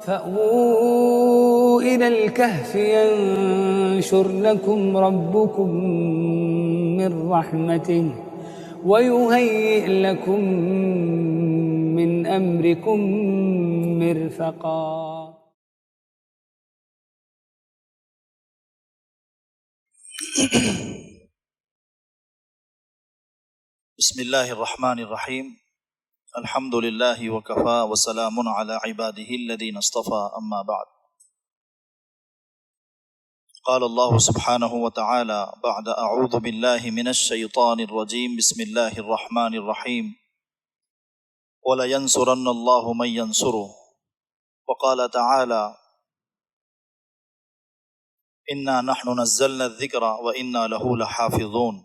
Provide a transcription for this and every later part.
فأووا إلى الكهف ينشر لكم ربكم من رحمته ويهيئ لكم من أمركم مرفقا. بسم اللہ الرحمن الرحیم. الحمد للہ وکفا وسلام علی عباده الذین اصطفى. اما بعد. قال اللہ سبحانہ وتعالی بعد اعوذ باللہ من الشیطان الرجیم بسم اللہ الرحمن الرحیم وَلَيَنْصُرَنَّ اللَّهُ مَنْ يَنْصُرُهُ. وقال تعالی انا نحن نزلنا الذکر وَإِنَّا لَهُ لَحَافِظُونَ.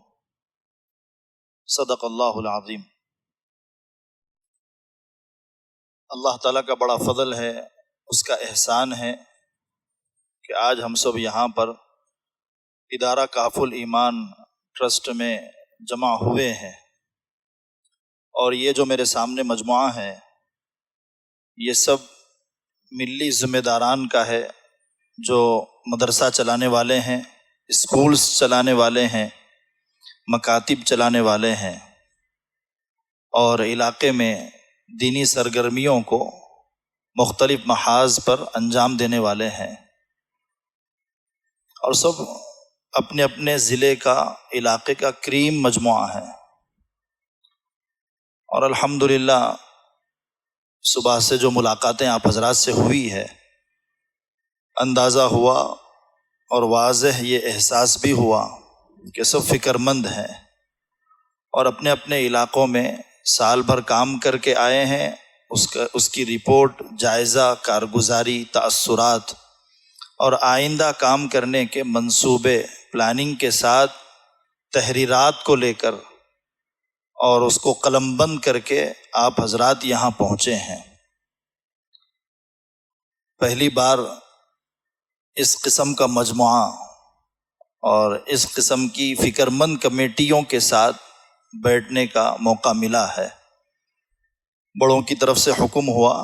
صدق اللہ العظیم. اللہ تعالیٰ کا بڑا فضل ہے، اس کا احسان ہے کہ آج ہم سب یہاں پر ادارہ کہف الایمان ٹرسٹ میں جمع ہوئے ہیں، اور یہ جو میرے سامنے مجموعہ ہے یہ سب ملی ذمہ داران کا ہے جو مدرسہ چلانے والے ہیں، اسکولز چلانے والے ہیں، مکاتب چلانے والے ہیں، اور علاقے میں دینی سرگرمیوں کو مختلف محاذ پر انجام دینے والے ہیں، اور سب اپنے اپنے ضلع کا، علاقے کا کریم مجموعہ ہے. اور الحمدللہ صبح سے جو ملاقاتیں آپ حضرات سے ہوئی ہے، اندازہ ہوا اور واضح یہ احساس بھی ہوا کہ سب فکر مند ہیں اور اپنے اپنے علاقوں میں سال بھر کام کر کے آئے ہیں. اس کی رپورٹ، جائزہ کارگزاری، تاثرات اور آئندہ کام کرنے کے منصوبے، پلاننگ کے ساتھ تحریرات کو لے کر اور اس کو قلم بند کر کے آپ حضرات یہاں پہنچے ہیں. پہلی بار اس قسم کا مجموعہ اور اس قسم کی فکر مند کمیٹیوں کے ساتھ بیٹھنے کا موقع ملا ہے. بڑوں کی طرف سے حکم ہوا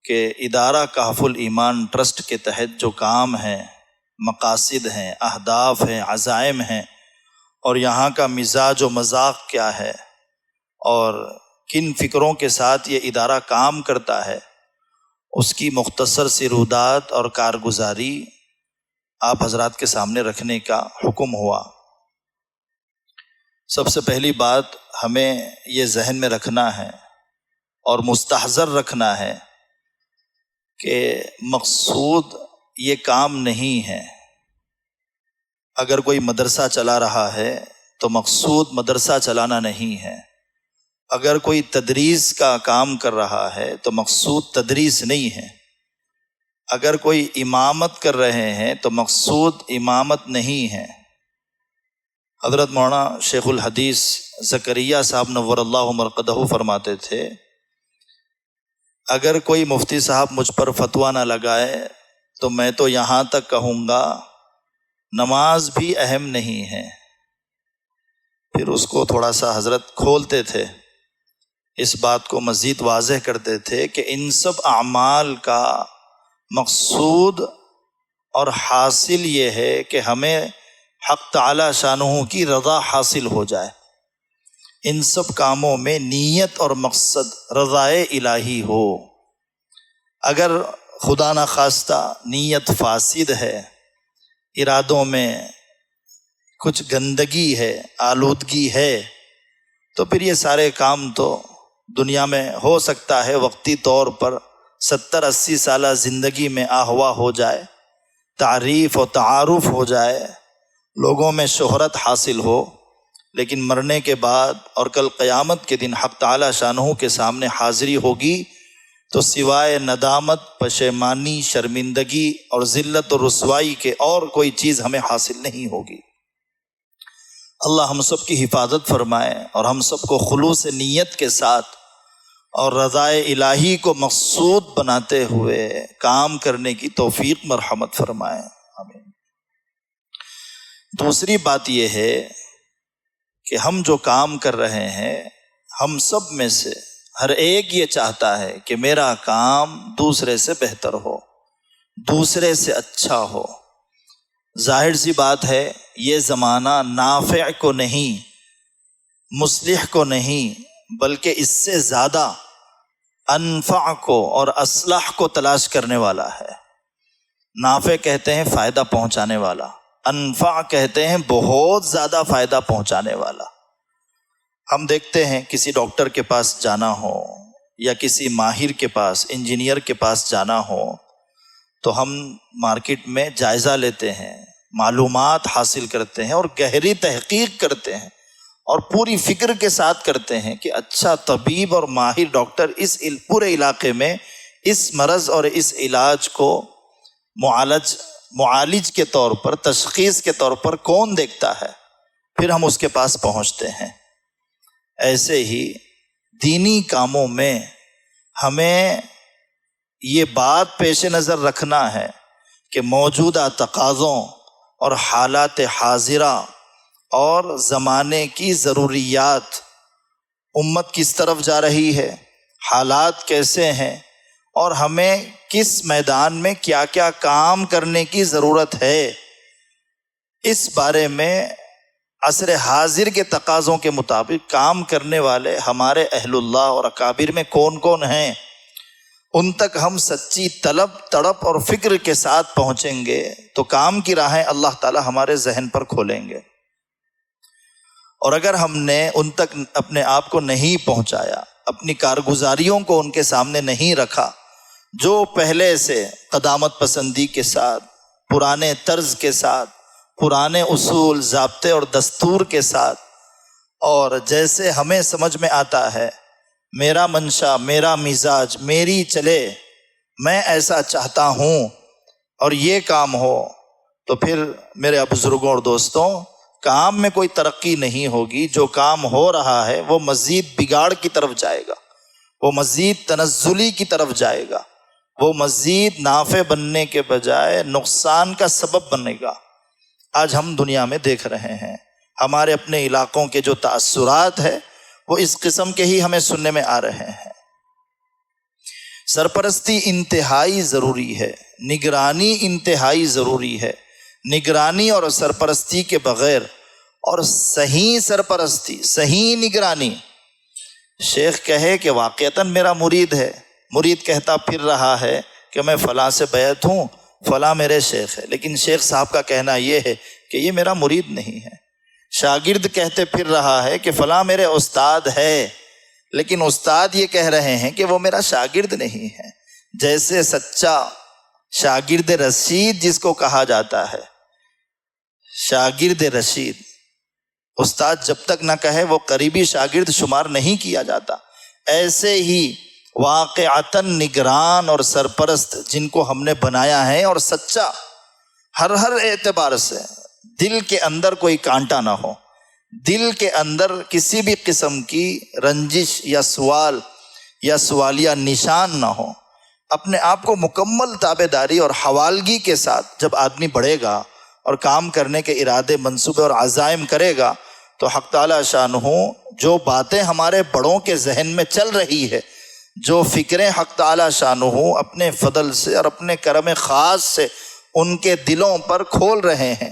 کہ ادارہ کہف الایمان ٹرسٹ کے تحت جو کام ہیں، مقاصد ہیں، اہداف ہیں، عزائم ہیں، اور یہاں کا مزاج و مذاق کیا ہے اور کن فکروں کے ساتھ یہ ادارہ کام کرتا ہے، اس کی مختصر سی رودات اور کارگزاری آپ حضرات کے سامنے رکھنے کا حکم ہوا. سب سے پہلی بات ہمیں یہ ذہن میں رکھنا ہے اور مستحضر رکھنا ہے کہ مقصود یہ کام نہیں ہے. اگر کوئی مدرسہ چلا رہا ہے تو مقصود مدرسہ چلانا نہیں ہے. اگر کوئی تدریس کا کام کر رہا ہے تو مقصود تدریس نہیں ہے. اگر کوئی امامت کر رہے ہیں تو مقصود امامت نہیں ہے. حضرت مولانا شیخ الحدیث زکریا صاحب نور اللہ مرقدہ فرماتے تھے، اگر کوئی مفتی صاحب مجھ پر فتویٰ نہ لگائے تو میں تو یہاں تک کہوں گا نماز بھی اہم نہیں ہے. پھر اس کو تھوڑا سا حضرت کھولتے تھے، اس بات کو مزید واضح کرتے تھے کہ ان سب اعمال کا مقصود اور حاصل یہ ہے کہ ہمیں حق تعالی شانہ کی رضا حاصل ہو جائے. ان سب کاموں میں نیت اور مقصد رضائے الہی ہو. اگر خدا نخواستہ نیت فاسد ہے، ارادوں میں کچھ گندگی ہے، آلودگی ہے، تو پھر یہ سارے کام تو دنیا میں ہو سکتا ہے وقتی طور پر 70-80 سالہ زندگی میں آہوا ہو جائے، تعریف و تعارف ہو جائے، لوگوں میں شہرت حاصل ہو، لیکن مرنے کے بعد اور کل قیامت کے دن حق تعالی شانہ کے سامنے حاضری ہوگی تو سوائے ندامت، پشیمانی، شرمندگی اور ذلت و رسوائی کے اور کوئی چیز ہمیں حاصل نہیں ہوگی. اللہ ہم سب کی حفاظت فرمائے اور ہم سب کو خلوص نیت کے ساتھ اور رضائے الہی کو مقصود بناتے ہوئے کام کرنے کی توفیق مرحمت فرمائے. آمین. دوسری بات یہ ہے کہ ہم جو کام کر رہے ہیں، ہم سب میں سے ہر ایک یہ چاہتا ہے کہ میرا کام دوسرے سے بہتر ہو، دوسرے سے اچھا ہو۔ ظاہر سی بات ہے یہ زمانہ نافع کو نہیں، مصلح کو نہیں، بلکہ اس سے زیادہ انفع کو اور اصلاح کو تلاش کرنے والا ہے۔ نافع کہتے ہیں فائدہ پہنچانے والا، انفع کہتے ہیں بہت زیادہ فائدہ پہنچانے والا۔ ہم دیکھتے ہیں کسی ڈاکٹر کے پاس جانا ہو یا کسی ماہر کے پاس، انجینئر کے پاس جانا ہو تو ہم مارکیٹ میں جائزہ لیتے ہیں، معلومات حاصل کرتے ہیں اور گہری تحقیق کرتے ہیں اور پوری فکر کے ساتھ کرتے ہیں کہ اچھا طبیب اور ماہر ڈاکٹر اس پورے علاقے میں اس مرض اور اس علاج کو معالج کے طور پر، تشخیص کے طور پر کون دیکھتا ہے، پھر ہم اس کے پاس پہنچتے ہیں۔ ایسے ہی دینی کاموں میں ہمیں یہ بات پیش نظر رکھنا ہے کہ موجودہ تقاضوں اور حالات حاضرہ اور زمانے کی ضروریات، امت کس طرف جا رہی ہے، حالات کیسے ہیں، اور ہمیں کس میدان میں کیا کیا کام کرنے کی ضرورت ہے، اس بارے میں عصر حاضر کے تقاضوں کے مطابق کام کرنے والے ہمارے اہل اللہ اور اکابر میں کون کون ہیں، ان تک ہم سچی طلب، تڑپ اور فکر کے ساتھ پہنچیں گے تو کام کی راہیں اللہ تعالی ہمارے ذہن پر کھولیں گے۔ اور اگر ہم نے ان تک اپنے آپ کو نہیں پہنچایا، اپنی کارگزاریوں کو ان کے سامنے نہیں رکھا، جو پہلے سے قدامت پسندی کے ساتھ، پرانے طرز کے ساتھ، پرانے اصول، ضابطے اور دستور کے ساتھ، اور جیسے ہمیں سمجھ میں آتا ہے، میرا منشا، میرا مزاج، میری چلے، میں ایسا چاہتا ہوں اور یہ کام ہو، تو پھر میرے بزرگوں اور دوستوں کام میں کوئی ترقی نہیں ہوگی۔ جو کام ہو رہا ہے وہ مزید بگاڑ کی طرف جائے گا، وہ مزید تنزلی کی طرف جائے گا، وہ مزید نافع بننے کے بجائے نقصان کا سبب بنے گا۔ آج ہم دنیا میں دیکھ رہے ہیں، ہمارے اپنے علاقوں کے جو تاثرات ہیں وہ اس قسم کے ہی ہمیں سننے میں آ رہے ہیں۔ سرپرستی انتہائی ضروری ہے، نگرانی انتہائی ضروری ہے۔ نگرانی اور سرپرستی کے بغیر، اور صحیح سرپرستی، صحیح نگرانی، شیخ کہے کہ واقعتاً میرا مرید ہے، مرید کہتا پھر رہا ہے کہ میں فلاں سے بیعت ہوں، فلاں میرے شیخ ہے، لیکن شیخ صاحب کا کہنا یہ ہے کہ یہ میرا مرید نہیں ہے۔ شاگرد کہتے پھر رہا ہے کہ فلاں میرے استاد ہے، لیکن استاد یہ کہہ رہے ہیں کہ وہ میرا شاگرد نہیں ہے۔ جیسے سچا شاگرد رشید جس کو کہا جاتا ہے، شاگرد رشید، استاد جب تک نہ کہے وہ قریبی شاگرد شمار نہیں کیا جاتا، ایسے ہی واقعتاً نگران اور سرپرست جن کو ہم نے بنایا ہے، اور سچا ہر اعتبار سے، دل کے اندر کوئی کانٹا نہ ہو، دل کے اندر کسی بھی قسم کی رنجش یا سوال یا سوالیہ نشان نہ ہو، اپنے آپ کو مکمل تابعداری اور حوالگی کے ساتھ جب آدمی بڑھے گا اور کام کرنے کے ارادے، منصوبے اور عزائم کرے گا تو حق تعالی شانہ جو باتیں ہمارے بڑوں کے ذہن میں چل رہی ہے، جو فکریں حق تعالی شانہ اپنے فضل سے اور اپنے کرم خاص سے ان کے دلوں پر کھول رہے ہیں،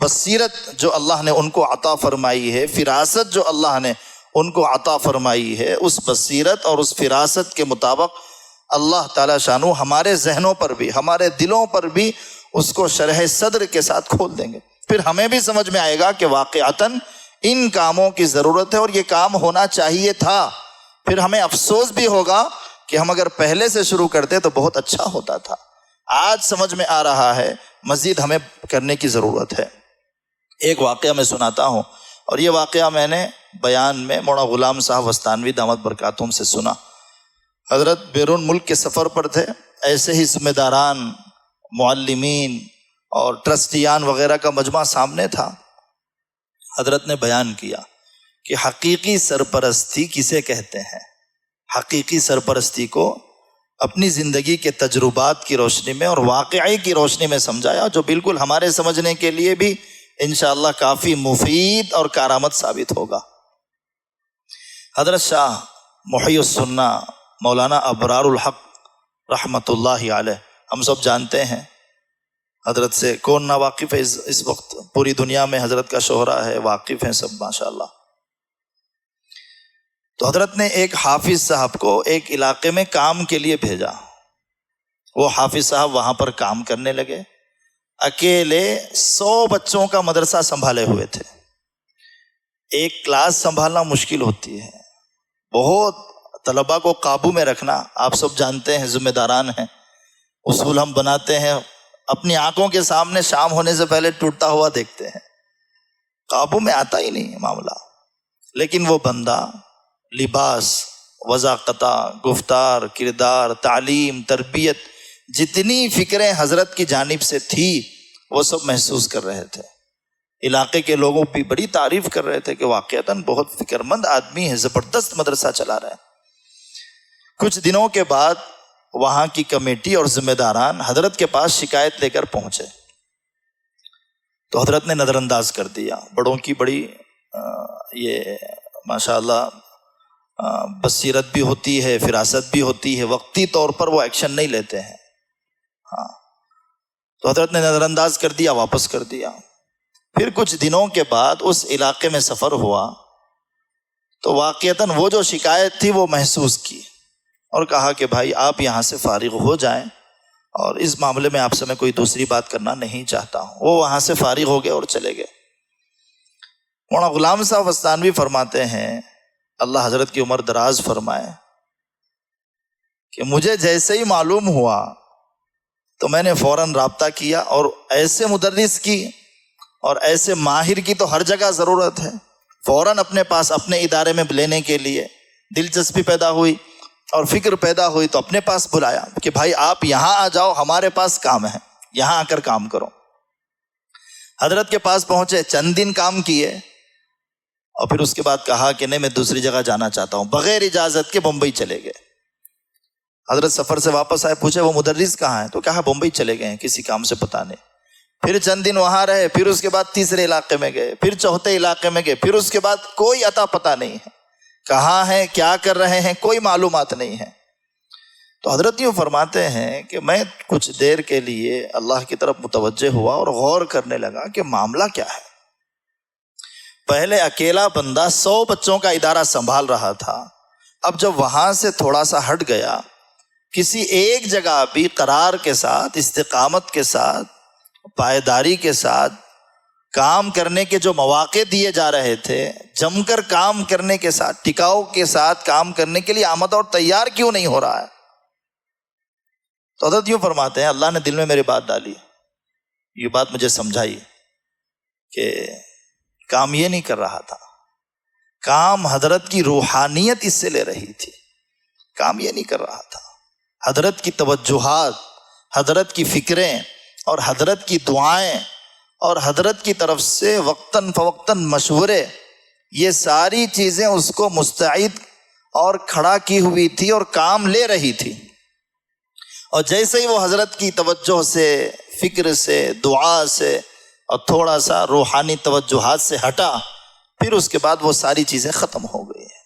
بصیرت جو اللہ نے ان کو عطا فرمائی ہے، فراست جو اللہ نے ان کو عطا فرمائی ہے، اس بصیرت اور اس فراست کے مطابق اللہ تعالی شانہ ہمارے ذہنوں پر بھی، ہمارے دلوں پر بھی اس کو شرح صدر کے ساتھ کھول دیں گے۔ پھر ہمیں بھی سمجھ میں آئے گا کہ واقعتاً ان کاموں کی ضرورت ہے اور یہ کام ہونا چاہیے تھا۔ پھر ہمیں افسوس بھی ہوگا کہ ہم اگر پہلے سے شروع کرتے تو بہت اچھا ہوتا تھا۔ آج سمجھ میں آ رہا ہے مزید ہمیں کرنے کی ضرورت ہے۔ ایک واقعہ میں سناتا ہوں، اور یہ واقعہ میں نے بیان میں مولانا غلام صاحب وستانوی دامت برکاتہم سے سنا۔ حضرت بیرون ملک کے سفر پر تھے، ایسے ہی ذمہ داران، معلمین اور ٹرسٹیان وغیرہ کا مجمع سامنے تھا۔ حضرت نے بیان کیا کہ حقیقی سرپرستی کسے کہتے ہیں۔ حقیقی سرپرستی کو اپنی زندگی کے تجربات کی روشنی میں اور واقعی کی روشنی میں سمجھایا، جو بالکل ہمارے سمجھنے کے لیے بھی انشاءاللہ کافی مفید اور کارآمد ثابت ہوگا۔ حضرت شاہ محی السنہ مولانا ابرار الحق رحمۃ اللہ علیہ، ہم سب جانتے ہیں حضرت سے، کون نہ واقف ہے اس وقت پوری دنیا میں حضرت کا شہرہ ہے، واقف ہیں سب ماشاءاللہ۔ تو حضرت نے ایک حافظ صاحب کو ایک علاقے میں کام کے لیے بھیجا، وہ حافظ صاحب وہاں پر کام کرنے لگے، اکیلے 100 بچوں کا مدرسہ سنبھالے ہوئے تھے۔ ایک کلاس سنبھالنا مشکل ہوتی ہے، بہت طلباء کو قابو میں رکھنا، آپ سب جانتے ہیں، ذمہ داران ہیں، اصول ہم بناتے ہیں، اپنی آنکھوں کے سامنے شام ہونے سے پہلے ٹوٹتا ہوا دیکھتے ہیں، قابو میں آتا ہی نہیں معاملہ۔ لیکن وہ بندہ لباس، وضاقتہ، گفتار، کردار، تعلیم، تربیت، جتنی فکریں حضرت کی جانب سے تھی وہ سب محسوس کر رہے تھے۔ علاقے کے لوگوں بھی بڑی تعریف کر رہے تھے کہ واقعتاً بہت فکرمند آدمی ہے، زبردست مدرسہ چلا رہا ہے۔ کچھ دنوں کے بعد وہاں کی کمیٹی اور ذمہ داران حضرت کے پاس شکایت لے کر پہنچے، تو حضرت نے نظر انداز کر دیا۔ بڑوں کی بڑی یہ ماشاءاللہ بصیرت بھی ہوتی ہے، فراست بھی ہوتی ہے، وقتی طور پر وہ ایکشن نہیں لیتے ہیں۔ ہاں، تو حضرت نے نظر انداز کر دیا، واپس کر دیا۔ پھر کچھ دنوں کے بعد اس علاقے میں سفر ہوا تو واقعتاً وہ جو شکایت تھی وہ محسوس کی اور کہا کہ بھائی آپ یہاں سے فارغ ہو جائیں، اور اس معاملے میں آپ سے میں کوئی دوسری بات کرنا نہیں چاہتا ہوں۔ وہ وہاں سے فارغ ہو گئے اور چلے گئے۔ مولانا غلام صاحب وستانوی فرماتے ہیں، اللہ حضرت کی عمر دراز فرمائے، کہ مجھے جیسے ہی معلوم ہوا تو میں نے فوراً رابطہ کیا، اور ایسے مدرس کی اور ایسے ماہر کی تو ہر جگہ ضرورت ہے، فوراً اپنے پاس اپنے ادارے میں لینے کے لیے دلچسپی پیدا ہوئی اور فکر پیدا ہوئی، تو اپنے پاس بلایا کہ بھائی آپ یہاں آ جاؤ، ہمارے پاس کام ہے، یہاں آ کر کام کرو۔ حضرت کے پاس پہنچے، چند دن کام کیے، اور پھر اس کے بعد کہا کہ نہیں میں دوسری جگہ جانا چاہتا ہوں، بغیر اجازت کے بمبئی چلے گئے۔ حضرت سفر سے واپس آئے، پوچھے وہ مدرس کہاں ہیں؟ تو کہا بمبئی چلے گئے ہیں، کسی کام سے پتہ نہیں۔ پھر چند دن وہاں رہے، پھر اس کے بعد تیسرے علاقے میں گئے، پھر چوتھے علاقے میں گئے، پھر اس کے بعد کوئی عطا پتہ نہیں ہے، کہاں ہیں، کیا کر رہے ہیں، کوئی معلومات نہیں ہے۔ تو حضرت یوں فرماتے ہیں کہ میں کچھ دیر کے لیے اللہ کی طرف متوجہ ہوا اور غور کرنے لگا کہ معاملہ کیا ہے۔ پہلے اکیلا بندہ 100 بچوں کا ادارہ سنبھال رہا تھا، اب جب وہاں سے تھوڑا سا ہٹ گیا، کسی ایک جگہ بھی قرار کے ساتھ، استقامت کے ساتھ، پائیداری کے ساتھ کام کرنے کے جو مواقع دیے جا رہے تھے، جم کر کام کرنے کے ساتھ، ٹکاؤ کے ساتھ کام کرنے کے لیے آمد اور تیار کیوں نہیں ہو رہا ہے؟ تو حضرت یوں فرماتے ہیں، اللہ نے دل میں میری بات ڈالی، یہ بات مجھے سمجھائی کہ کام یہ نہیں کر رہا تھا، کام حضرت کی روحانیت اس سے لے رہی تھی، کام یہ نہیں کر رہا تھا۔ حضرت کی توجہات، حضرت کی فکریں اور حضرت کی دعائیں اور حضرت کی طرف سے وقتاً فوقتاً مشورے، یہ ساری چیزیں اس کو مستعد اور کھڑا کی ہوئی تھی اور کام لے رہی تھی۔ اور جیسے ہی وہ حضرت کی توجہ سے، فکر سے، دعا سے اور تھوڑا سا روحانی توجہات سے ہٹا، پھر اس کے بعد وہ ساری چیزیں ختم ہو گئی ہیں۔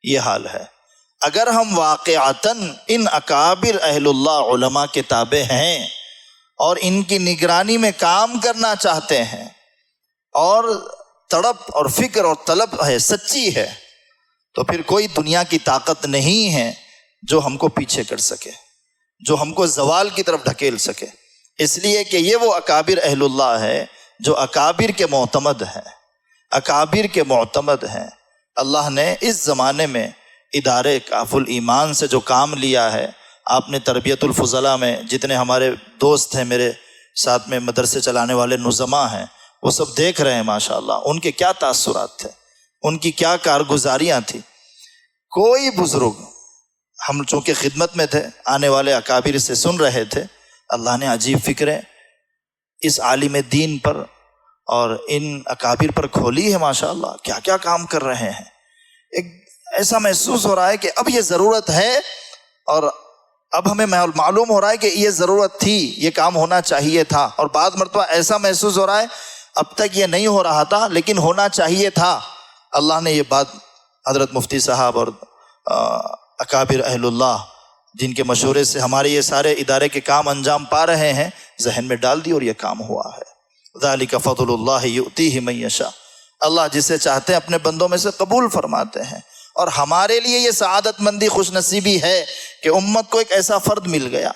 یہ حال ہے۔ اگر ہم واقعتاً ان اکابر اہل اللہ علماء کے تابع ہیں اور ان کی نگرانی میں کام کرنا چاہتے ہیں، اور تڑپ اور فکر اور طلب ہے، سچی ہے، تو پھر کوئی دنیا کی طاقت نہیں ہے جو ہم کو پیچھے کر سکے، جو ہم کو زوال کی طرف ڈھکیل سکے۔ اس لیے کہ یہ وہ اکابر اہل اللہ ہے جو اکابر کے معتمد ہیں، اکابر کے معتمد ہیں۔ اللہ نے اس زمانے میں ادارے کاف الایمان سے جو کام لیا ہے، آپ نے تربیت الفضلاء میں جتنے ہمارے دوست ہیں، میرے ساتھ میں مدرسے چلانے والے نظماء ہیں، وہ سب دیکھ رہے ہیں ماشاءاللہ ان کے کیا تاثرات تھے، ان کی کیا کارگزاریاں تھیں۔ کوئی بزرگ، ہم چونکہ خدمت میں تھے، آنے والے اکابر سے سن رہے تھے، اللہ نے عجیب فکریں اس عالم دین پر اور ان اکابر پر کھولی ہے ماشاءاللہ، کیا کیا کام کر رہے ہیں۔ ایک ایسا محسوس ہو رہا ہے کہ اب یہ ضرورت ہے، اور اب ہمیں معلوم ہو رہا ہے کہ یہ ضرورت تھی، یہ کام ہونا چاہیے تھا، اور بعض مرتبہ ایسا محسوس ہو رہا ہے اب تک یہ نہیں ہو رہا تھا لیکن ہونا چاہیے تھا۔ اللہ نے یہ بات حضرت مفتی صاحب اور اکابر اہل اللہ جن کے مشورے سے ہمارے یہ سارے ادارے کے کام انجام پا رہے ہیں، ذہن میں ڈال دی اور یہ کام ہوا ہے۔ ذالک فضل اللہ یؤتیہ من یشاء، اللہ جسے چاہتے ہیں اپنے بندوں میں سے قبول فرماتے ہیں۔ اور ہمارے لیے یہ سعادت مندی خوش نصیبی ہے کہ امت کو ایک ایسا فرد مل گیا،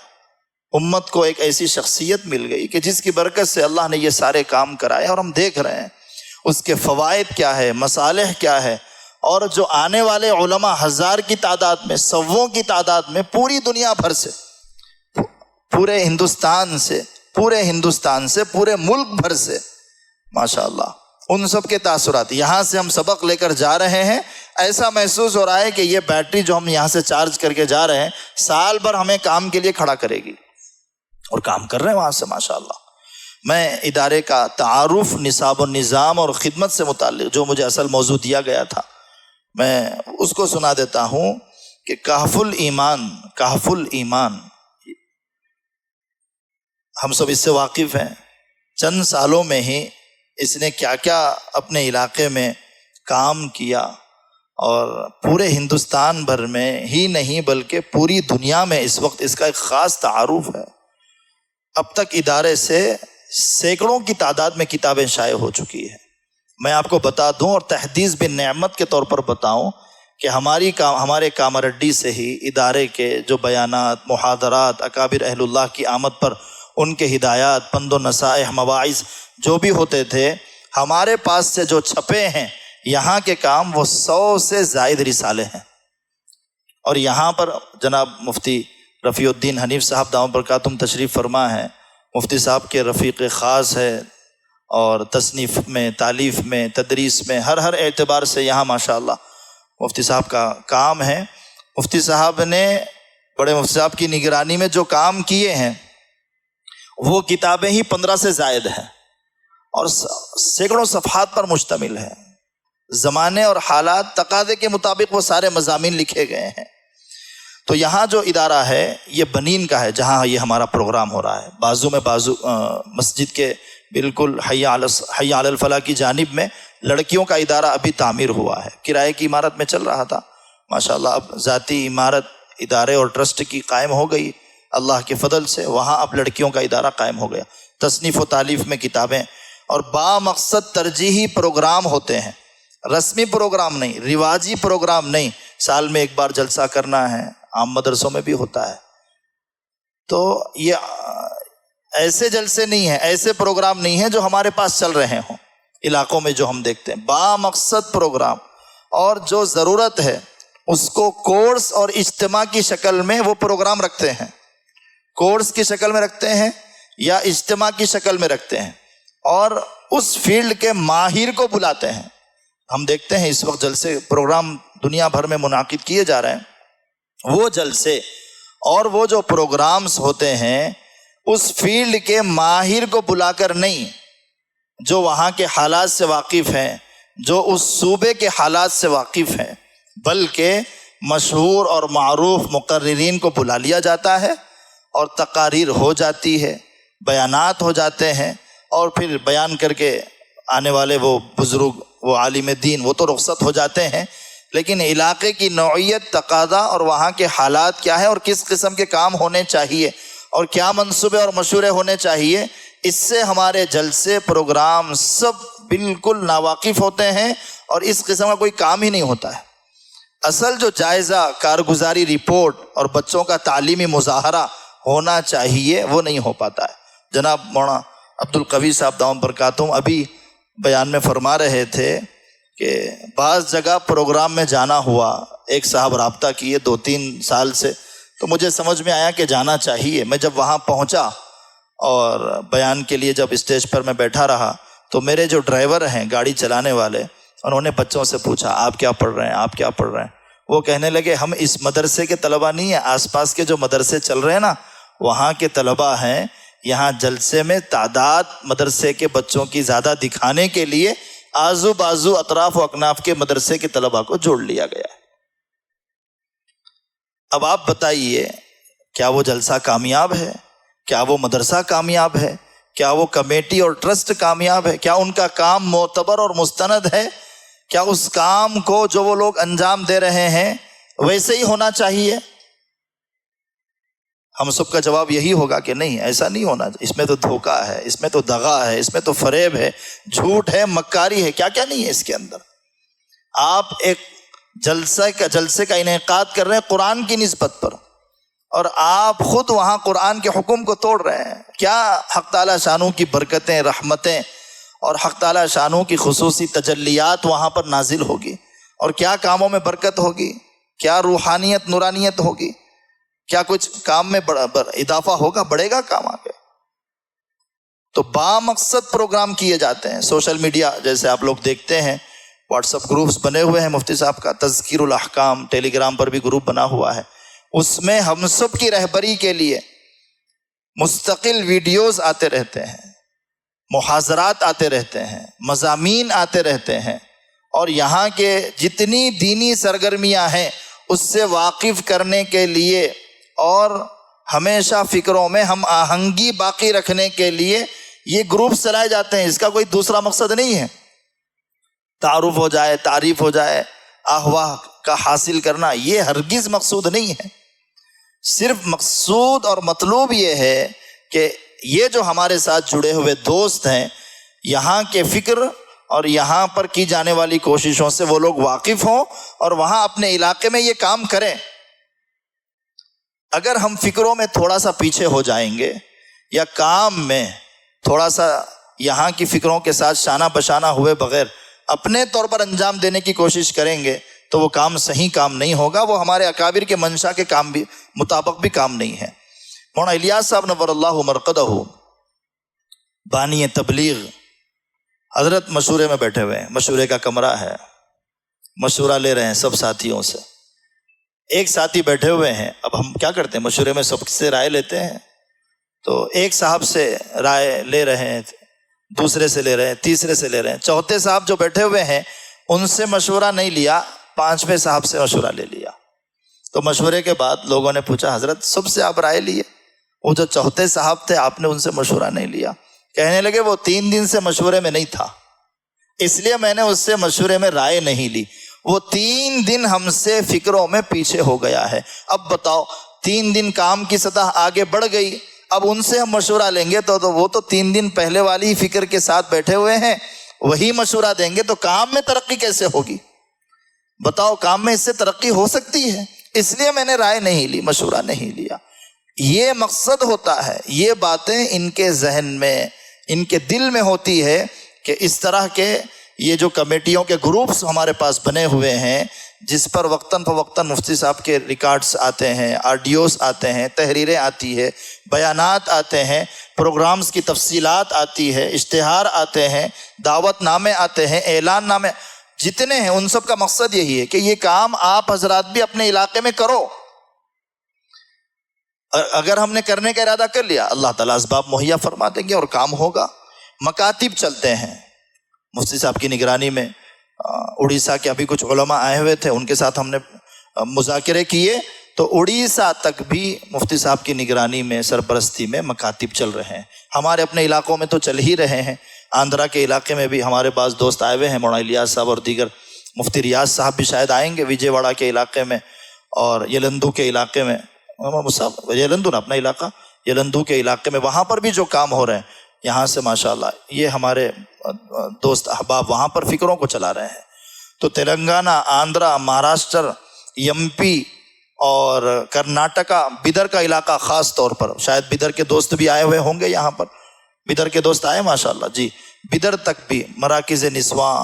امت کو ایک ایسی شخصیت مل گئی کہ جس کی برکت سے اللہ نے یہ سارے کام کرائے، اور ہم دیکھ رہے ہیں اس کے فوائد کیا ہے، مصالح کیا ہے۔ اور جو آنے والے علماء ہزار کی تعداد میں، سووں کی تعداد میں، پوری دنیا بھر سے، پورے ہندوستان سے، پورے ملک بھر سے، ماشاءاللہ، ان سب کے تاثرات یہاں سے ہم سبق لے کر جا رہے ہیں۔ ایسا محسوس ہو رہا ہے کہ یہ بیٹری جو ہم یہاں سے چارج کر کے جا رہے ہیں سال بھر ہمیں کام کے لیے کھڑا کرے گی، اور کام کر رہے ہیں وہاں سے ماشاءاللہ۔ میں ادارے کا تعارف، نصاب و نظام اور خدمت سے متعلق جو مجھے اصل موضوع دیا گیا تھا، میں اس کو سنا دیتا ہوں کہ کہف الایمان، ہم سب اس سے واقف ہیں۔ چند سالوں میں ہی اس نے کیا کیا اپنے علاقے میں کام کیا، اور پورے ہندوستان بھر میں ہی نہیں بلکہ پوری دنیا میں اس وقت اس کا ایک خاص تعارف ہے۔ اب تک ادارے سے سینکڑوں کی تعداد میں کتابیں شائع ہو چکی ہے۔ میں آپ کو بتا دوں اور تحدیث بن نعمت کے طور پر بتاؤں کہ ہمارے کامرڈی سے ہی ادارے کے جو بیانات، محاضرات، اکابر اہل اللہ کی آمد پر ان کے ہدایات، پند و نصائح، مواعظ جو بھی ہوتے تھے، ہمارے پاس سے جو چھپے ہیں یہاں کے کام، وہ 100 سے زائد رسالے ہیں۔ اور یہاں پر جناب مفتی رفیع الدین حنیف صاحب دامت برکاتہم تشریف فرما ہے، مفتی صاحب کے رفیق خاص ہے، اور تصنیف میں، تالیف میں، تدریس میں، ہر اعتبار سے یہاں ماشاءاللہ مفتی صاحب کا کام ہے۔ مفتی صاحب نے، بڑے مفتی صاحب کی نگرانی میں جو کام کیے ہیں وہ کتابیں ہی 15 سے زائد ہیں، اور سینکڑوں صفحات پر مشتمل ہے۔ زمانے اور حالات تقاضے کے مطابق وہ سارے مضامین لکھے گئے ہیں۔ تو یہاں جو ادارہ ہے یہ بنین کا ہے، جہاں یہ ہمارا پروگرام ہو رہا ہے، بازو میں مسجد کے بالکل حی علی الفلاح کی جانب میں لڑکیوں کا ادارہ ابھی تعمیر ہوا ہے، کرائے کی عمارت میں چل رہا تھا، ماشاءاللہ اب ذاتی عمارت ادارے اور ٹرسٹ کی قائم ہو گئی اللہ کے فضل سے، وہاں اب لڑکیوں کا ادارہ قائم ہو گیا۔ تصنیف و تالیف میں کتابیں، اور با مقصد ترجیحی پروگرام ہوتے ہیں، رسمی پروگرام نہیں، رواجی پروگرام نہیں، سال میں ایک بار جلسہ کرنا ہے، عام مدرسوں میں بھی ہوتا ہے۔ تو یہ ایسے جلسے نہیں ہیں، ایسے پروگرام نہیں ہیں جو ہمارے پاس چل رہے ہوں علاقوں میں جو ہم دیکھتے ہیں، با مقصد پروگرام، اور جو ضرورت ہے اس کو کورس اور اجتماع کی شکل میں وہ پروگرام رکھتے ہیں، کورس کی شکل میں رکھتے ہیں یا اجتماع کی شکل میں رکھتے ہیں، اور اس فیلڈ کے ماہر کو بلاتے ہیں۔ ہم دیکھتے ہیں اس وقت جلسے پروگرام دنیا بھر میں منعقد کیے جا رہے ہیں، وہ جلسے اور وہ جو پروگرامز ہوتے ہیں اس فیلڈ کے ماہر کو بلا کر نہیں، جو وہاں کے حالات سے واقف ہیں، جو اس صوبے کے حالات سے واقف ہیں، بلکہ مشہور اور معروف مقررین کو بلا لیا جاتا ہے، اور تقاریر ہو جاتی ہے، بیانات ہو جاتے ہیں، اور پھر بیان کر کے آنے والے وہ بزرگ، وہ عالم دین، وہ تو رخصت ہو جاتے ہیں، لیکن علاقے کی نوعیت، تقاضا اور وہاں کے حالات کیا ہے، اور کس قسم کے کام ہونے چاہیے، اور کیا منصوبے اور مشورے ہونے چاہیے، اس سے ہمارے جلسے، پروگرام سب بالکل ناواقف ہوتے ہیں، اور اس قسم کا کوئی کام ہی نہیں ہوتا ہے۔ اصل جو جائزہ، کارگزاری رپورٹ اور بچوں کا تعلیمی مظاہرہ ہونا چاہیے وہ نہیں ہو پاتا ہے۔ جناب مولانا عبد القوی صاحب دامت برکاتہم ابھی بیان میں فرما رہے تھے کہ بعض جگہ پروگرام میں جانا ہوا، ایک صاحب رابطہ کیے 2-3 سال سے، تو مجھے سمجھ میں آیا کہ جانا چاہیے۔ میں جب وہاں پہنچا اور بیان کے لیے جب اسٹیج پر میں بیٹھا رہا، تو میرے جو ڈرائیور ہیں، گاڑی چلانے والے، انہوں نے بچوں سے پوچھا آپ کیا پڑھ رہے ہیں، آپ کیا پڑھ رہے ہیں؟ وہ کہنے لگے ہم اس مدرسے کے طلبہ نہیں ہیں، آس پاس کے جو مدرسے چل رہے ہیں نا وہاں کے طلبہ ہیں، یہاں جلسے میں تعداد مدرسے کے بچوں کی زیادہ دکھانے کے لیے آزو بازو اطراف و اکناف کے مدرسے کے طلبہ کو جوڑ لیا گیا ہے۔ اب آپ بتائیے کیا وہ جلسہ کامیاب ہے؟ کیا وہ مدرسہ کامیاب ہے؟ کیا وہ کمیٹی اور ٹرسٹ کامیاب ہے؟ کیا ان کا کام معتبر اور مستند ہے؟ کیا اس کام کو جو وہ لوگ انجام دے رہے ہیں ویسے ہی ہونا چاہیے؟ ہم سب کا جواب یہی ہوگا کہ نہیں، ایسا نہیں ہونا، اس میں تو دھوکہ ہے، اس میں تو دغا ہے، اس میں تو فریب ہے، جھوٹ ہے، مکاری ہے، کیا کیا نہیں ہے اس کے اندر۔ آپ ایک جلسے کا انعقاد کر رہے ہیں قرآن کی نسبت پر، اور آپ خود وہاں قرآن کے حکم کو توڑ رہے ہیں۔ کیا حق تعالیٰ شانوں کی برکتیں، رحمتیں اور حق تعالیٰ شانوں کی خصوصی تجلیات وہاں پر نازل ہوگی، اور کیا کاموں میں برکت ہوگی، کیا روحانیت نورانیت ہوگی، کیا کچھ کام میں اضافہ ہوگا، بڑھے گا کام آگے۔ تو بامقصد پروگرام کیے جاتے ہیں۔ سوشل میڈیا جیسے آپ لوگ دیکھتے ہیں، واٹس اپ گروپس بنے ہوئے ہیں، مفتی صاحب کا تذکیر الاحکام، ٹیلی گرام پر بھی گروپ بنا ہوا ہے، اس میں ہم سب کی رہبری کے لیے مستقل ویڈیوز آتے رہتے ہیں، محاضرات آتے رہتے ہیں، مضامین آتے رہتے ہیں، اور یہاں کے جتنی دینی سرگرمیاں ہیں اس سے واقف کرنے کے لیے اور ہمیشہ فکروں میں ہم آہنگی باقی رکھنے کے لیے یہ گروپ چلائے جاتے ہیں۔ اس کا کوئی دوسرا مقصد نہیں ہے تعارف ہو جائے، تعریف ہو جائے، آہواہ کا حاصل کرنا، یہ ہرگز مقصود نہیں ہے۔ صرف مقصود اور مطلوب یہ ہے کہ یہ جو ہمارے ساتھ جڑے ہوئے دوست ہیں، یہاں کے فکر اور یہاں پر کی جانے والی کوششوں سے وہ لوگ واقف ہوں اور وہاں اپنے علاقے میں یہ کام کریں۔ اگر ہم فکروں میں تھوڑا سا پیچھے ہو جائیں گے یا کام میں تھوڑا سا یہاں کی فکروں کے ساتھ شانہ بشانہ ہوئے بغیر اپنے طور پر انجام دینے کی کوشش کریں گے تو وہ کام صحیح کام نہیں ہوگا، وہ ہمارے اکابر کے منشا کے کام بھی مطابق بھی کام نہیں ہے۔ مولانا الیاس صاحب نور اللہ مرقدہ بانی تبلیغ، حضرت مشورے میں بیٹھے ہوئے ہیں، مشورے کا کمرہ ہے، مشورہ لے رہے ہیں سب ساتھیوں سے۔ ایک ساتھی بیٹھے ہوئے ہیں، اب ہم کیا کرتے ہیں مشورے میں سب سے رائے لیتے ہیں، تو ایک صاحب سے رائے لے رہے ہیں، دوسرے سے لے رہے ہیں، تیسرے سے لے رہے ہیں، چوتھے صاحب جو بیٹھے ہوئے ہیں ان سے مشورہ نہیں لیا، پانچویں صاحب سے مشورہ لے لیا۔ تو مشورے کے بعد لوگوں نے پوچھا حضرت سب سے آپ رائے لیے، وہ جو چوتھے صاحب تھے آپ نے ان سے مشورہ نہیں لیا؟ کہنے لگے وہ 3 دن سے مشورے میں نہیں تھا، اس لیے میں نے اس سے مشورے میں رائے نہیں لی، وہ 3 دن ہم سے فکروں میں پیچھے ہو گیا ہے۔ اب بتاؤ 3 دن کام کی سطح آگے بڑھ گئی، اب ان سے ہم مشورہ لیں گے تو وہ تو 3 دن پہلے والی فکر کے ساتھ بیٹھے ہوئے ہیں، وہی مشورہ دیں گے تو کام میں ترقی کیسے ہوگی؟ بتاؤ کام میں اس سے ترقی ہو سکتی ہے؟ اس لیے میں نے رائے نہیں لی، مشورہ نہیں لیا۔ یہ مقصد ہوتا ہے، یہ باتیں ان کے ذہن میں، ان کے دل میں ہوتی ہے کہ اس طرح کے یہ جو کمیٹیوں کے گروپس ہمارے پاس بنے ہوئے ہیں، جس پر وقتاً فوقتاً مفتی صاحب کے ریکارڈز آتے ہیں، آڈیوز آتے ہیں، تحریریں آتی ہے، بیانات آتے ہیں، پروگرامز کی تفصیلات آتی ہے، اشتہار آتے ہیں، دعوت نامے آتے ہیں، اعلان نامے جتنے ہیں، ان سب کا مقصد یہی ہے کہ یہ کام آپ حضرات بھی اپنے علاقے میں کرو۔ اگر ہم نے کرنے کا ارادہ کر لیا اللہ تعالیٰ اسباب مہیا فرما دیں گے اور کام ہوگا۔ مکاتب چلتے ہیں مفتی صاحب کی نگرانی میں، اڑیسہ کے ابھی کچھ علماء آئے ہوئے تھے، ان کے ساتھ ہم نے مذاکرے کیے، تو اڑیسہ تک بھی مفتی صاحب کی نگرانی میں، سرپرستی میں مکاتب چل رہے ہیں۔ ہمارے اپنے علاقوں میں تو چل ہی رہے ہیں، آندھرا کے علاقے میں بھی ہمارے پاس دوست آئے ہوئے ہیں، مولانا الیاس صاحب اور دیگر، مفتی ریاض صاحب بھی شاید آئیں گے وجے واڑہ کے علاقے میں، اور یلندو کے علاقے میں، یلندو نا اپنا علاقہ، یلندو کے علاقے میں، وہاں پر بھی جو کام ہو رہے ہیں، یہاں سے ماشاءاللہ یہ ہمارے دوست احباب وہاں پر فکروں کو چلا رہے ہیں۔ تو تلنگانہ، آندھرا، مہاراشٹر، ایم پی اور کرناٹکا، بیدر کا علاقہ خاص طور پر، شاید بیدر کے دوست بھی آئے ہوئے ہوں گے یہاں پر، بیدر کے دوست آئے ماشاءاللہ جی، بیدر تک بھی مراکز نسواں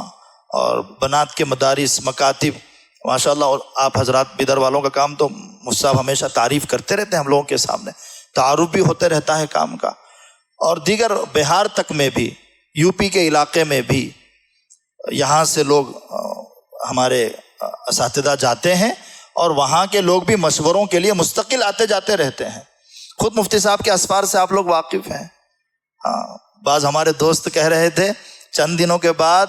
اور بنات کے مدارس، مکاتب ماشاءاللہ، اور آپ حضرات بیدر والوں کا کام تو مصعب ہمیشہ تعریف کرتے رہتے ہیں ہم لوگوں کے سامنے، تعارف بھی ہوتے رہتا ہے کام کا۔ اور دیگر بہار تک میں بھی، یو پی کے علاقے میں بھی یہاں سے لوگ ہمارے اساتذہ جاتے ہیں، اور وہاں کے لوگ بھی مشوروں کے لیے مستقل آتے جاتے رہتے ہیں۔ خود مفتی صاحب کے اسفار سے آپ لوگ واقف ہیں۔ بعض ہمارے دوست کہہ رہے تھے چند دنوں کے بعد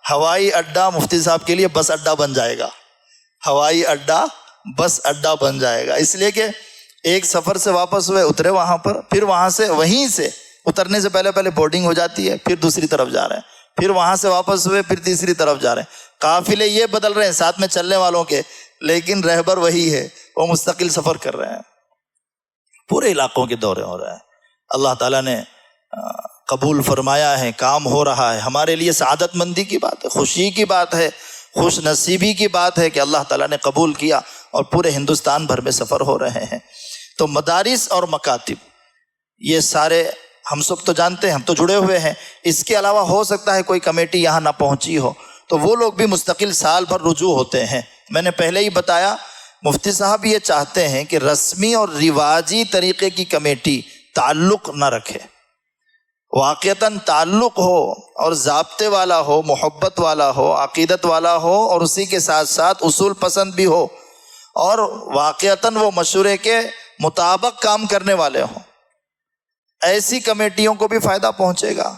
ہوائی اڈہ مفتی صاحب کے لیے بس اڈہ بن جائے گا، ہوائی اڈہ بس اڈہ بن جائے گا، اس لیے کہ ایک سفر سے واپس ہوئے، اترے وہاں پر، پھر وہاں سے وہیں سے اترنے سے پہلے بورڈنگ ہو جاتی ہے، پھر دوسری طرف جا رہے ہیں، پھر وہاں سے واپس ہوئے، پھر تیسری طرف جا رہے ہیں، قافلے یہ بدل رہے ہیں ساتھ میں چلنے والوں کے، لیکن رہبر وہی ہے، وہ مستقل سفر کر رہے ہیں، پورے علاقوں کے دورے ہو رہے ہیں۔ اللہ تعالیٰ نے قبول فرمایا ہے، کام ہو رہا ہے، ہمارے لیے سعادت مندی کی بات ہے، خوشی کی بات ہے، خوش نصیبی کی بات ہے کہ اللہ تعالیٰ نے قبول کیا اور پورے ہندوستان بھر میں سفر ہو رہے ہیں۔ تو مدارس اور مکاتب یہ سارے ہم سب تو جانتے ہیں، ہم تو جڑے ہوئے ہیں، اس کے علاوہ ہو سکتا ہے کوئی کمیٹی یہاں نہ پہنچی ہو، تو وہ لوگ بھی مستقل سال بھر رجوع ہوتے ہیں۔ میں نے پہلے ہی بتایا، مفتی صاحب یہ چاہتے ہیں کہ رسمی اور رواجی طریقے کی کمیٹی تعلق نہ رکھے، واقعتاً تعلق ہو اور ضابطے والا ہو، محبت والا ہو، عقیدت والا ہو، اور اسی کے ساتھ ساتھ اصول پسند بھی ہو، اور واقعتاً وہ مشورے کے مطابق کام کرنے والے ہوں۔ ایسی کمیٹیوں کو بھی فائدہ پہنچے گا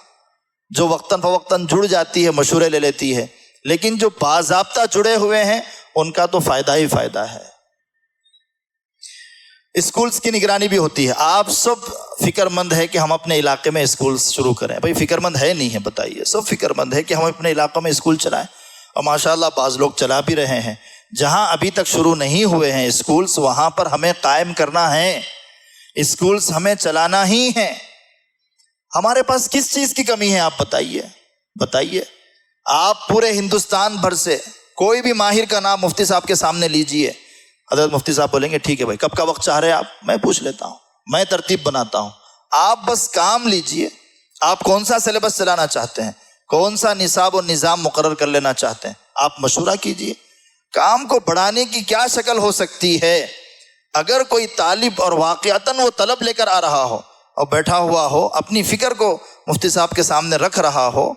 جو وقتاً فوقتاً جڑ جاتی ہے، مشورے لے لیتی ہے، لیکن جو باضابطہ جڑے ہوئے ہیں ان کا تو فائدہ ہی فائدہ ہے۔ اسکولز کی نگرانی بھی ہوتی ہے۔ آپ سب فکر مند ہے کہ ہم اپنے علاقے میں اسکولز شروع کریں، بھائی فکر مند ہے نہیں ہے؟ بتائیے، سب فکر مند ہے کہ ہم اپنے علاقوں میں اسکول چلائیں، اور ماشاءاللہ بعض لوگ چلا بھی رہے ہیں۔ جہاں ابھی تک شروع نہیں ہوئے ہیں اسکولز، وہاں پر ہمیں قائم کرنا ہے، اسکولز ہمیں چلانا ہی ہے۔ ہمارے پاس کس چیز کی کمی ہے؟ آپ بتائیے۔ آپ پورے ہندوستان بھر سے کوئی بھی ماہر کا نام مفتی صاحب کے سامنے لیجئے، حضرت مفتی صاحب بولیں گے ٹھیک ہے بھائی، کب کا وقت چاہ رہے ہیں آپ؟ میں پوچھ لیتا ہوں، میں ترتیب بناتا ہوں، آپ بس کام لیجئے۔ آپ کون سا سلیبس چلانا چاہتے ہیں، کون سا نصاب و نظام مقرر کر لینا چاہتے ہیں، آپ مشورہ کیجئے۔ کام کو بڑھانے کی کیا شکل ہو سکتی ہے؟ اگر کوئی طالب اور واقعتاً وہ طلب لے کر آ رہا ہو اور بیٹھا ہوا ہو، اپنی فکر کو مفتی صاحب کے سامنے رکھ رہا ہو،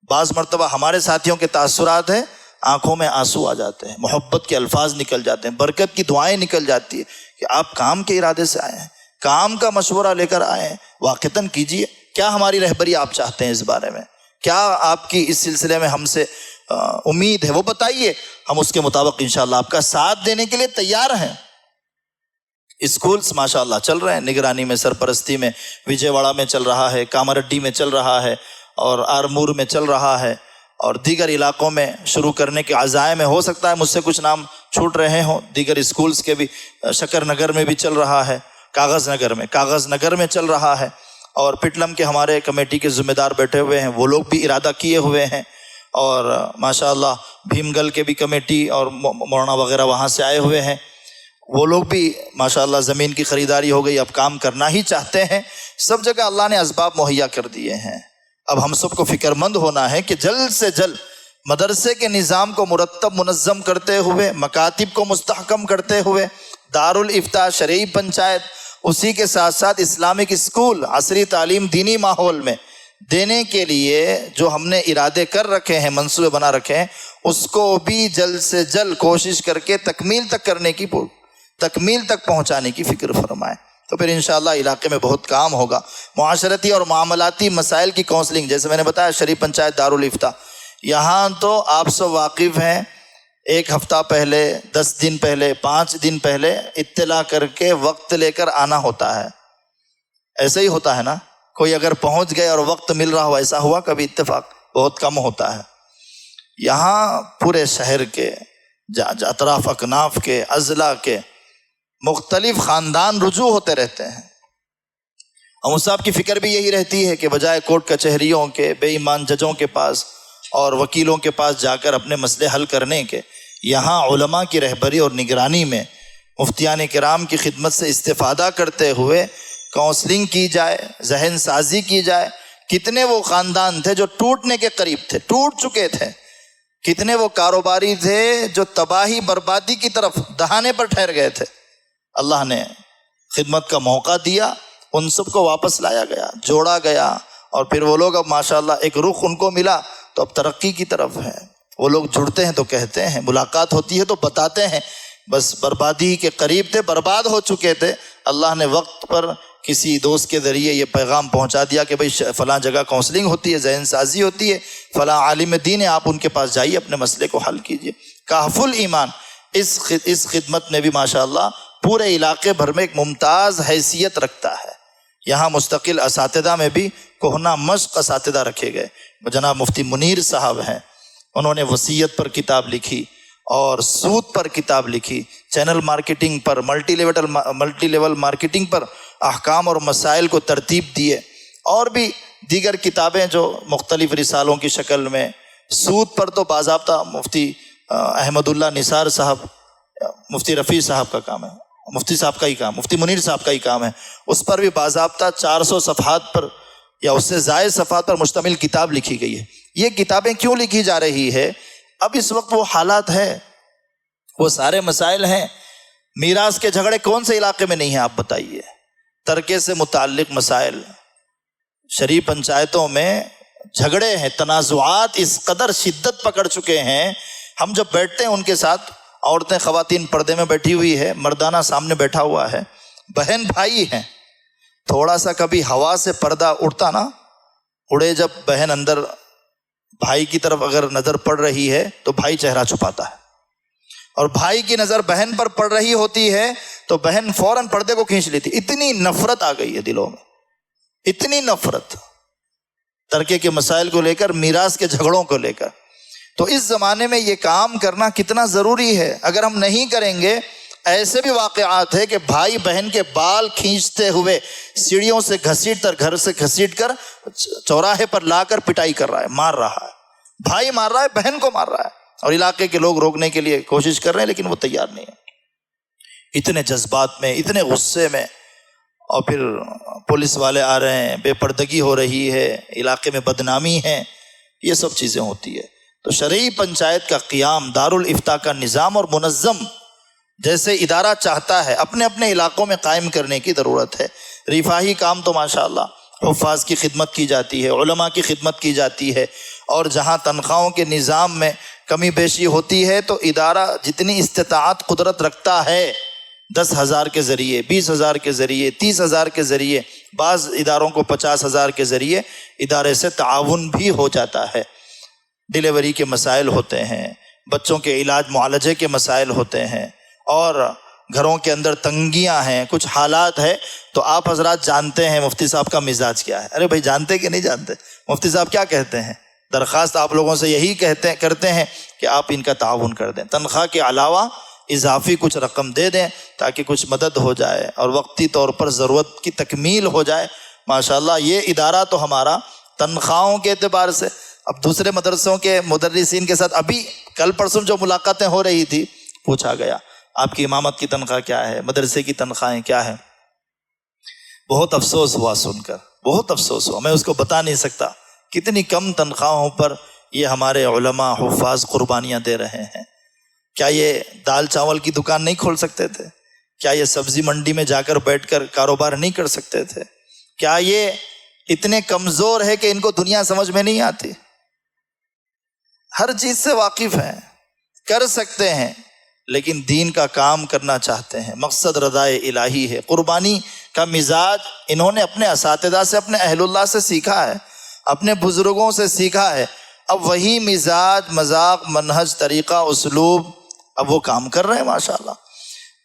بعض مرتبہ ہمارے ساتھیوں کے تاثرات ہیں، آنکھوں میں آنسو آ جاتے ہیں، محبت کے الفاظ نکل جاتے ہیں، برکت کی دعائیں نکل جاتی ہے کہ آپ کام کے ارادے سے آئے ہیں، کام کا مشورہ لے کر آئے ہیں، واقعتاً کیجیے۔ کیا ہماری رہبری آپ چاہتے ہیں اس بارے میں؟ کیا آپ کی اس سلسلے میں ہم سے امید ہے؟ وہ بتائیے، ہم اس کے مطابق انشاءاللہ آپ کا ساتھ دینے کے لیے تیار ہیں۔ اسکولز ماشاءاللہ چل رہے ہیں، نگرانی میں، سرپرستی میں، وجے واڑہ میں چل رہا ہے، کاماریڈی میں چل رہا ہے، اور آرمور میں چل رہا ہے، اور دیگر علاقوں میں شروع کرنے کے عزائم میں، ہو سکتا ہے مجھ سے کچھ نام چھوٹ رہے ہوں، دیگر اسکولز کے بھی، شکر نگر میں بھی چل رہا ہے، کاغذ نگر میں چل رہا ہے، اور پٹلم کے ہمارے کمیٹی کے ذمہ دار بیٹھے ہوئے ہیں، وہ لوگ بھی ارادہ کیے ہوئے ہیں، اور ماشاءاللہ بھیم گل کے بھی کمیٹی اور مولانا وغیرہ وہاں سے آئے ہوئے ہیں، وہ لوگ بھی ماشاءاللہ زمین کی خریداری ہو گئی، اب کام کرنا ہی چاہتے ہیں۔ سب جگہ اللہ نے اسباب مہیا کر دیے ہیں۔ اب ہم سب کو فکر مند ہونا ہے کہ جلد سے جلد مدرسے کے نظام کو مرتب منظم کرتے ہوئے، مکاتب کو مستحکم کرتے ہوئے، دارالافتاء، شرعی پنچایت، اسی کے ساتھ ساتھ اسلامک اسکول، عصری تعلیم دینی ماحول میں دینے کے لیے جو ہم نے ارادے کر رکھے ہیں، منصوبے بنا رکھے ہیں، اس کو بھی جلد سے جلد کوشش کر کے تکمیل تک پہنچانے کی فکر فرمائیں، تو پھر انشاءاللہ علاقے میں بہت کام ہوگا۔ معاشرتی اور معاملاتی مسائل کی کونسلنگ، جیسے میں نے بتایا شریف پنچایت، دارالافتاء، یہاں تو آپ سب واقف ہیں، 1 ہفتہ پہلے، 10 دن پہلے، 5 دن پہلے اطلاع کر کے وقت لے کر آنا ہوتا ہے۔ ایسے ہی ہوتا ہے نا، کوئی اگر پہنچ گئے اور وقت مل رہا ہو، ایسا ہوا کبھی؟ اتفاق بہت کم ہوتا ہے۔ یہاں پورے شہر کے اطراف اکناف کے، اضلاع کے مختلف خاندان رجوع ہوتے رہتے ہیں، اور صاحب کی فکر بھی یہی رہتی ہے کہ بجائے کورٹ کچہریوں کے، بے ایمان ججوں کے پاس اور وکیلوں کے پاس جا کر اپنے مسئلے حل کرنے کے، یہاں علماء کی رہبری اور نگرانی میں مفتیان کرام کی خدمت سے استفادہ کرتے ہوئے کونسلنگ کی جائے، ذہن سازی کی جائے۔ کتنے وہ خاندان تھے جو ٹوٹنے کے قریب تھے، ٹوٹ چکے تھے، کتنے وہ کاروباری تھے جو تباہی بربادی کی طرف دہانے پر ٹھہر گئے تھے، اللہ نے خدمت کا موقع دیا، ان سب کو واپس لایا گیا، جوڑا گیا، اور پھر وہ لوگ اب ماشاءاللہ ایک رخ ان کو ملا تو اب ترقی کی طرف ہے۔ وہ لوگ جڑتے ہیں تو کہتے ہیں، ملاقات ہوتی ہے تو بتاتے ہیں، بس بربادی کے قریب تھے، برباد ہو چکے تھے، اللہ نے وقت پر کسی دوست کے ذریعے یہ پیغام پہنچا دیا کہ بھئی فلاں جگہ کونسلنگ ہوتی ہے، ذہن سازی ہوتی ہے، فلاں عالم دین ہے، آپ ان کے پاس جائیے، اپنے مسئلے کو حل کیجیے۔ کہف الایمان اس خدمت میں بھی ماشاءاللہ پورے علاقے بھر میں ایک ممتاز حیثیت رکھتا ہے۔ یہاں مستقل اساتذہ میں بھی کہنا مشق اساتذہ رکھے گئے، جناب مفتی منیر صاحب ہیں، انہوں نے وصیت پر کتاب لکھی، اور سود پر کتاب لکھی، چینل مارکیٹنگ پر، ملٹی لیول مارکیٹنگ پر احکام اور مسائل کو ترتیب دیے، اور بھی دیگر کتابیں جو مختلف رسالوں کی شکل میں۔ سود پر تو باضابطہ مفتی احمد اللہ نثار صاحب، مفتی رفیع صاحب کا کام ہے، مفتی صاحب کا ہی کام، مفتی منیر صاحب کا ہی کام ہے، اس پر بھی باضابطہ 400 صفحات پر یا اس سے زائد صفحات پر مشتمل کتاب لکھی گئی ہے۔ یہ کتابیں کیوں لکھی جا رہی ہے؟ اب اس وقت وہ حالات ہے، وہ سارے مسائل ہیں۔ میراث کے جھگڑے کون سے علاقے میں نہیں ہیں؟ آپ بتائیے۔ ترکے سے متعلق مسائل، شریف پنچایتوں میں جھگڑے ہیں، تنازعات اس قدر شدت پکڑ چکے ہیں، ہم جب بیٹھتے ہیں ان کے ساتھ، عورتیں خواتین پردے میں بیٹھی ہوئی ہے، مردانہ سامنے بیٹھا ہوا ہے، بہن بھائی ہیں، تھوڑا سا کبھی ہوا سے پردہ اڑتا نا، اڑے جب بہن اندر، بھائی کی طرف اگر نظر پڑ رہی ہے تو بھائی چہرہ چھپاتا ہے، اور بھائی کی نظر بہن پر پڑ رہی ہوتی ہے تو بہن فوراً پردے کو کھینچ لیتی۔ اتنی نفرت آ گئی ہے دلوں میں، اتنی نفرت ترکے کے مسائل کو لے کر، میراث کے جھگڑوں کو لے کر۔ تو اس زمانے میں یہ کام کرنا کتنا ضروری ہے۔ اگر ہم نہیں کریں گے، ایسے بھی واقعات ہے کہ بھائی بہن کے بال کھینچتے ہوئے سیڑھیوں سے گھسیٹ کر، گھر سے گھسیٹ کر چوراہے پر لا کر پٹائی کر رہا ہے، مار رہا ہے، بھائی مار رہا ہے، بہن کو مار رہا ہے، اور علاقے کے لوگ روکنے کے لیے کوشش کر رہے ہیں لیکن وہ تیار نہیں ہے۔ اتنے جذبات میں، اتنے غصے میں، اور پھر پولیس والے آ رہے ہیں، بے پردگی ہو رہی ہے، علاقے میں بدنامی ہے، یہ سب چیزیں ہوتی ہے۔ تو شرعی پنچایت کا قیام، دارالافتاء کا نظام اور منظم جیسے ادارہ چاہتا ہے، اپنے اپنے علاقوں میں قائم کرنے کی ضرورت ہے۔ رفاہی کام تو ماشاءاللہ حفاظ کی خدمت کی جاتی ہے، علماء کی خدمت کی جاتی ہے، اور جہاں تنخواہوں کے نظام میں کمی بیشی ہوتی ہے تو ادارہ جتنی استطاعت قدرت رکھتا ہے، 10,000 کے ذریعے، 20,000 کے ذریعے، 30,000 کے ذریعے، بعض اداروں کو 50,000 کے ذریعے ادارے سے تعاون بھی ہو جاتا ہے۔ ڈیلیوری کے مسائل ہوتے ہیں، بچوں کے علاج معالجے کے مسائل ہوتے ہیں، اور گھروں کے اندر تنگیاں ہیں، کچھ حالات ہے، تو آپ حضرات جانتے ہیں مفتی صاحب کا مزاج کیا ہے۔ ارے بھائی جانتے کہ نہیں جانتے؟ مفتی صاحب کیا کہتے ہیں؟ درخواست آپ لوگوں سے یہی کرتے ہیں کہ آپ ان کا تعاون کر دیں، تنخواہ کے علاوہ اضافی کچھ رقم دے دیں تاکہ کچھ مدد ہو جائے اور وقتی طور پر ضرورت کی تکمیل ہو جائے۔ ماشاءاللہ یہ ادارہ تو ہمارا تنخواہوں کے اعتبار سے، اب دوسرے مدرسوں کے مدرسین کے ساتھ ابھی کل پرسوں جو ملاقاتیں ہو رہی تھی، پوچھا گیا آپ کی امامت کی تنخواہ کیا ہے، مدرسے کی تنخواہیں کیا ہے۔ بہت افسوس ہوا سن کر، بہت افسوس ہوا، میں اس کو بتا نہیں سکتا کتنی کم تنخواہوں پر یہ ہمارے علماء حفاظ قربانیاں دے رہے ہیں۔ کیا یہ دال چاول کی دکان نہیں کھول سکتے تھے؟ کیا یہ سبزی منڈی میں جا کر بیٹھ کر کاروبار نہیں کر سکتے تھے؟ کیا یہ اتنے کمزور ہے کہ ان کو دنیا سمجھ میں نہیں آتی؟ ہر چیز سے واقف ہیں، کر سکتے ہیں، لیکن دین کا کام کرنا چاہتے ہیں، مقصد رضائے الہی ہے۔ قربانی کا مزاج انہوں نے اپنے اساتذہ سے، اپنے اہل اللہ سے سیکھا ہے، اپنے بزرگوں سے سیکھا ہے۔ اب وہی مزاج، مذاق، منہج، طریقہ، اسلوب اب وہ کام کر رہے ہیں ماشاءاللہ۔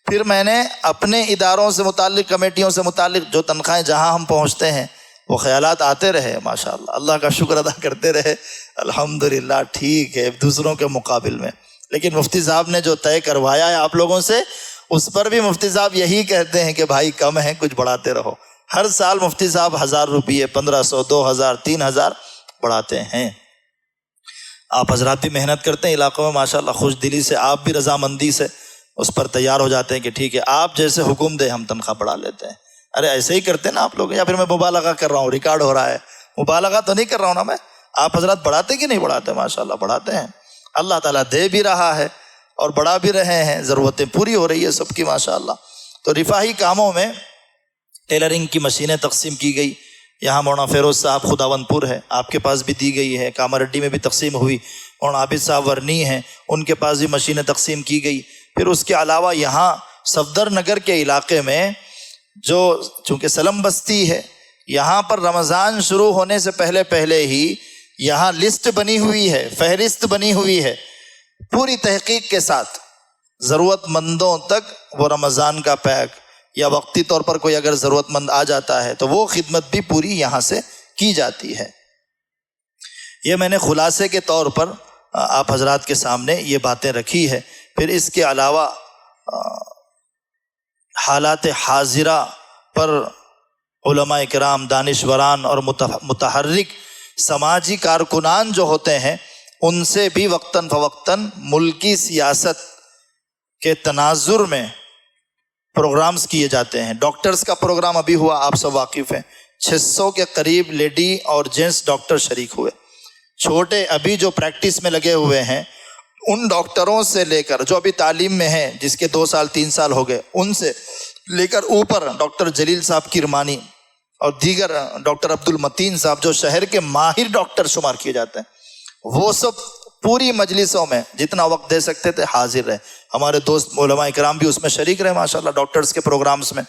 پھر میں نے اپنے اداروں سے متعلق، کمیٹیوں سے متعلق جو تنخواہیں جہاں ہم پہنچتے ہیں وہ خیالات آتے رہے ماشاءاللہ، اللہ کا شکر ادا کرتے رہے، الحمدللہ ٹھیک ہے دوسروں کے مقابل میں۔ لیکن مفتی صاحب نے جو طے کروایا ہے آپ لوگوں سے، اس پر بھی مفتی صاحب یہی کہتے ہیں کہ بھائی کم ہے، کچھ بڑھاتے رہو۔ ہر سال مفتی صاحب 1,000 روپیے، 1,500، 2,000، 3,000 بڑھاتے ہیں۔ آپ حضرات بھی محنت کرتے ہیں علاقوں میں ماشاءاللہ، خوش دلی سے، آپ بھی رضامندی سے اس پر تیار ہو جاتے ہیں کہ ٹھیک ہے آپ جیسے حکم دیں ہم تنخواہ بڑھا لیتے ہیں۔ ارے ایسے ہی کرتے ہیں نا آپ لوگ، یا پھر میں مبالغہ کر رہا ہوں، ریکارڈ ہو رہا ہے؟ مبالغہ تو نہیں کر رہا ہوں نا میں۔ آپ حضرات بڑھاتے کہ نہیں بڑھاتے؟ ماشاءاللہ بڑھاتے ہیں، اللہ تعالیٰ دے بھی رہا ہے اور بڑھا بھی رہے ہیں، ضرورتیں پوری ہو رہی ہے سب کی ماشاءاللہ۔ تو رفاہی کاموں میں ٹیلرنگ کی مشینیں تقسیم کی گئی، یہاں مولانا فیروز صاحب خداوند پور ہے، آپ کے پاس بھی دی گئی ہے، کاماریڈی میں بھی تقسیم ہوئی، مولانا عابد صاحب ورنی ہیں، ان کے پاس بھی مشینیں تقسیم کی گئی۔ پھر اس کے علاوہ یہاں صفدر نگر کے علاقے میں جو چونکہ سلم بستی ہے، یہاں پر رمضان شروع ہونے سے پہلے ہی یہاں لسٹ بنی ہوئی ہے، فہرست بنی ہوئی ہے پوری تحقیق کے ساتھ، ضرورت مندوں تک وہ رمضان کا پیک یا وقتی طور پر کوئی اگر ضرورت مند آ جاتا ہے تو وہ خدمت بھی پوری یہاں سے کی جاتی ہے۔ یہ میں نے خلاصے کے طور پر آپ حضرات کے سامنے یہ باتیں رکھی ہے۔ پھر اس کے علاوہ حالات حاضرہ پر علماء کرام، دانشوران اور متحرک سماجی کارکنان جو ہوتے ہیں ان سے بھی وقتاً فوقتاً ملکی سیاست کے تناظر میں پروگرامز کیے جاتے ہیں۔ ڈاکٹرز کا پروگرام ابھی ہوا، آپ سب واقف ہیں، 600 کے قریب لیڈی اور جینٹس ڈاکٹر شریک ہوئے۔ چھوٹے ابھی جو پریکٹس میں لگے ہوئے ہیں ان ڈاکٹروں سے لے کر جو ابھی تعلیم میں ہیں، جس کے 2 سال 3 سال ہو گئے، ان سے لے کر اوپر ڈاکٹر جلیل صاحب کرمانی اور دیگر ڈاکٹر عبد المتین صاحب جو شہر کے ماہر ڈاکٹر شمار کیے جاتے ہیں، وہ سب پوری مجلسوں میں جتنا وقت دے سکتے تھے حاضر رہے۔ ہمارے دوست علماء کرام بھی اس میں شریک رہے ماشاءاللہ ڈاکٹرز کے پروگرامز میں۔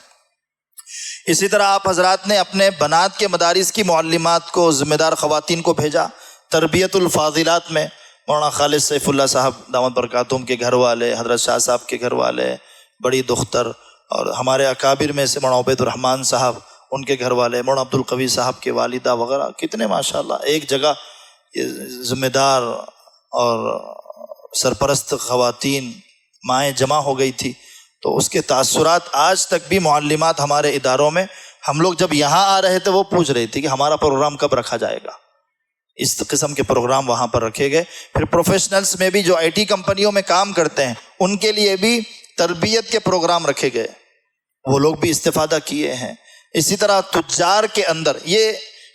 اسی طرح آپ حضرات نے اپنے بنات کے مدارس کی معلمات کو، ذمہ دار خواتین کو بھیجا۔ تربیت الفاضلات میں مولانا خالد سیف اللہ صاحب دامت برکاتہم کے گھر والے، حضرت شاہ صاحب کے گھر والے، بڑی دختر، اور ہمارے اکابر میں سے مولانا عبید الرحمن صاحب ان کے گھر والے، مولانا عبد القوی صاحب کے والدہ وغیرہ، کتنے ماشاءاللہ ایک جگہ ذمہ دار اور سرپرست خواتین مائیں جمع ہو گئی تھی۔ تو اس کے تاثرات آج تک بھی معلمات ہمارے اداروں میں، ہم لوگ جب یہاں آ رہے تھے وہ پوچھ رہی تھی کہ ہمارا پروگرام کب رکھا جائے گا۔ اس قسم کے پروگرام وہاں پر رکھے گئے۔ پھر پروفیشنلز میں بھی جو آئی ٹی کمپنیوں میں کام کرتے ہیں ان کے لیے بھی تربیت کے پروگرام رکھے گئے، وہ لوگ بھی استفادہ کیے ہیں۔ اسی طرح تجار کے اندر یہ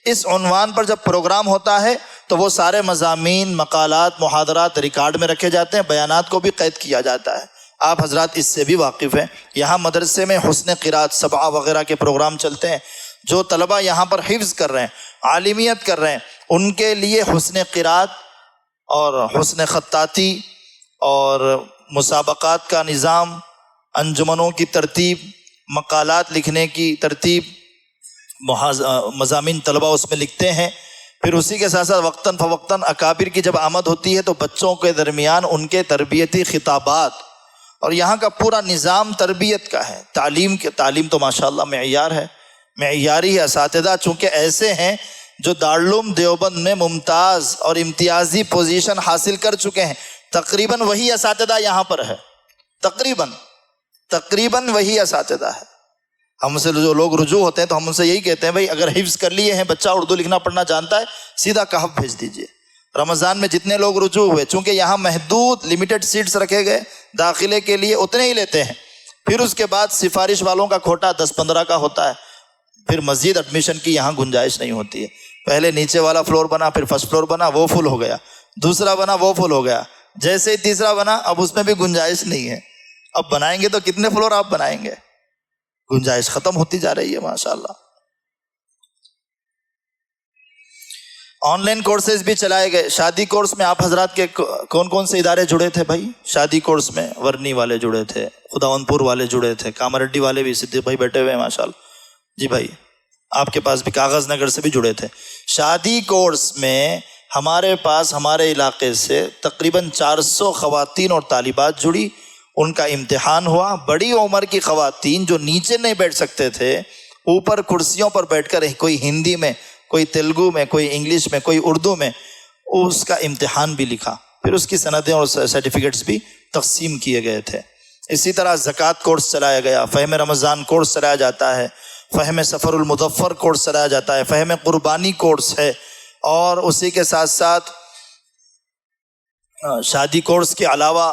اس عنوان پر جب پروگرام ہوتا ہے تو وہ سارے مضامین، مقالات، محاضرات ریکارڈ میں رکھے جاتے ہیں، بیانات کو بھی قید کیا جاتا ہے۔ آپ حضرات اس سے بھی واقف ہیں۔ یہاں مدرسے میں حسن قرات، سبعہ وغیرہ کے پروگرام چلتے ہیں۔ جو طلبہ یہاں پر حفظ کر رہے ہیں، عالمیت کر رہے ہیں، ان کے لیے حسن قرات اور حسن خطاطی اور مسابقات کا نظام، انجمنوں کی ترتیب، مقالات لکھنے کی ترتیب، مضامین طلبہ اس میں لکھتے ہیں۔ پھر اسی کے ساتھ ساتھ وقتاً فوقتاً اکابر کی جب آمد ہوتی ہے تو بچوں کے درمیان ان کے تربیتی خطابات، اور یہاں کا پورا نظام تربیت کا ہے۔ تعلیم تو ماشاءاللہ معیار ہے، معیاری اساتذہ چونکہ ایسے ہیں جو دارالعلوم دیوبند میں ممتاز اور امتیازی پوزیشن حاصل کر چکے ہیں، تقریباً وہی اساتذہ یہاں پر ہے، تقریباً وہی اساتذہ ہے۔ ہم سے جو لوگ رجوع ہوتے ہیں تو ہم ان سے یہی کہتے ہیں بھائی اگر حفظ کر لیے ہیں، بچہ اردو لکھنا پڑھنا جانتا ہے، سیدھا کہف بھیج دیجئے۔ رمضان میں جتنے لوگ رجوع ہوئے، چونکہ یہاں محدود لمیٹڈ سیٹس رکھے گئے داخلے کے لیے، اتنے ہی لیتے ہیں۔ پھر اس کے بعد سفارش والوں کا کھوٹا 10-15 کا ہوتا ہے، پھر مزید ایڈمیشن کی یہاں گنجائش نہیں ہوتی ہے۔ پہلے نیچے والا فلور بنا، پھر فرسٹ فلور بنا، وہ فل ہو گیا، دوسرا بنا وہ فل ہو گیا، جیسے ہی تیسرا بنا اب اس میں بھی گنجائش نہیں ہے۔ اب بنائیں گے تو کتنے فلور آپ بنائیں گے؟ گنجائش ختم ہوتی جا رہی ہے ماشاءاللہ۔ آن لائن کورسز بھی چلائے گئے۔ شادی کورس میں آپ حضرات کے کون کون سے ادارے جڑے تھے بھائی؟ شادی کورس میں ورنی والے جڑے تھے، خداون پور والے جڑے تھے، کامرڈی والے بھی، صدیق بھائی بیٹھے ہوئے ہیں ماشاءاللہ جی بھائی، آپ کے پاس بھی کاغذ نگر سے بھی جڑے تھے۔ شادی کورس میں ہمارے پاس ہمارے علاقے سے تقریباً 400 خواتین اور طالبات جڑی، ان کا امتحان ہوا۔ بڑی عمر کی خواتین جو نیچے نہیں بیٹھ سکتے تھے، اوپر کرسیوں پر بیٹھ کر کوئی ہندی میں، کوئی تیلگو میں، کوئی انگلش میں، کوئی اردو میں اس کا امتحان بھی لکھا، پھر اس کی سندیں اور سرٹیفکیٹس بھی تقسیم کیے گئے تھے۔ اسی طرح زکوٰۃ کورس چلایا گیا، فہم رمضان کورس چلایا جاتا ہے، فہم سفر المظفر کورس چلایا جاتا ہے، فہم قربانی کورس ہے، اور اسی کے ساتھ ساتھ شادی کورس کے علاوہ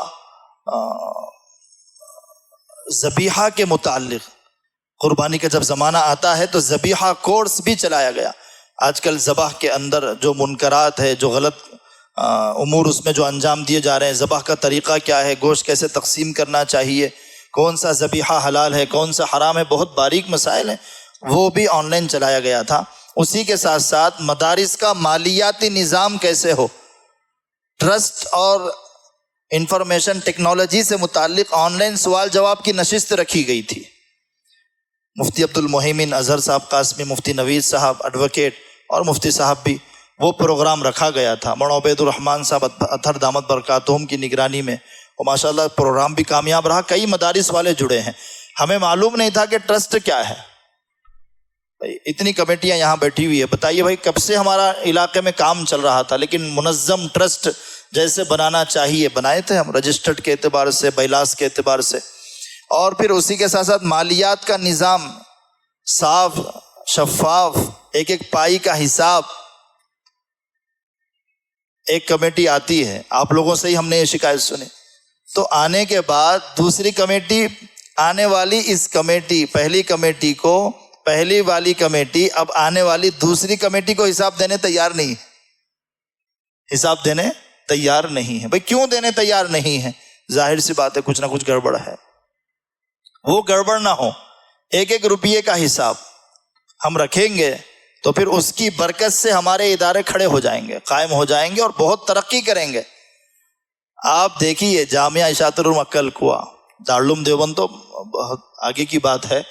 ذبیحہ کے متعلق، قربانی کا جب زمانہ آتا ہے تو ذبیحہ کورس بھی چلایا گیا۔ آج کل ذبح کے اندر جو منکرات ہے، جو غلط امور اس میں جو انجام دیے جا رہے ہیں، ذبح کا طریقہ کیا ہے، گوشت کیسے تقسیم کرنا چاہیے، کون سا ذبیحہ حلال ہے، کون سا حرام ہے، بہت باریک مسائل ہیں، وہ بھی آن لائن چلایا گیا تھا۔ اسی کے ساتھ ساتھ مدارس کا مالیاتی نظام کیسے ہو، ٹرسٹ اور انفارمیشن ٹیکنالوجی سے متعلق آن لائن سوال جواب کی نشست رکھی گئی تھی۔ مفتی عبد المہیمن اظہر صاحب قاسمی، مفتی نوید صاحب ایڈوکیٹ، اور مفتی صاحب بھی، وہ پروگرام رکھا گیا تھا۔ مولانا عبید الرحمن صاحب اطہر دامت برکاتہم کی نگرانی میں، اور ماشاءاللہ پروگرام بھی کامیاب رہا، کئی مدارس والے جڑے ہیں۔ ہمیں معلوم نہیں تھا کہ ٹرسٹ کیا ہے، اتنی کمیٹیاں یہاں بیٹھی ہوئی ہے، بتائیے بھائی کب سے ہمارا علاقے میں کام چل رہا تھا، لیکن منظم ٹرسٹ جیسے بنانا چاہیے بنائے تھے ہم، رجسٹرڈ کے اعتبار سے، بائلاس کے اعتبار سے، اور پھر اسی کے ساتھ ساتھ مالیات کا نظام صاف شفاف، ایک ایک پائی کا حساب۔ ایک کمیٹی آتی ہے، آپ لوگوں سے ہی ہم نے یہ شکایت سنی، تو آنے کے بعد دوسری کمیٹی آنے والی، اس کمیٹی پہلی کمیٹی کو، پہلی والی کمیٹی اب آنے والی دوسری کمیٹی کو حساب دینے تیار نہیں ہے، حساب دینے تیار نہیں ہے۔ بھئی کیوں دینے تیار نہیں ہے؟ ظاہر سی بات ہے کچھ نہ کچھ گڑبڑ ہے۔ وہ گڑبڑ نہ ہو، ایک ایک روپیے کا حساب ہم رکھیں گے تو پھر اس کی برکت سے ہمارے ادارے کھڑے ہو جائیں گے، قائم ہو جائیں گے اور بہت ترقی کریں گے۔ آپ دیکھیے جامعہ اشاعت العلوم عقل کوہ، دارالعلوم دیوبند تو بہت آگے کی بات ہے،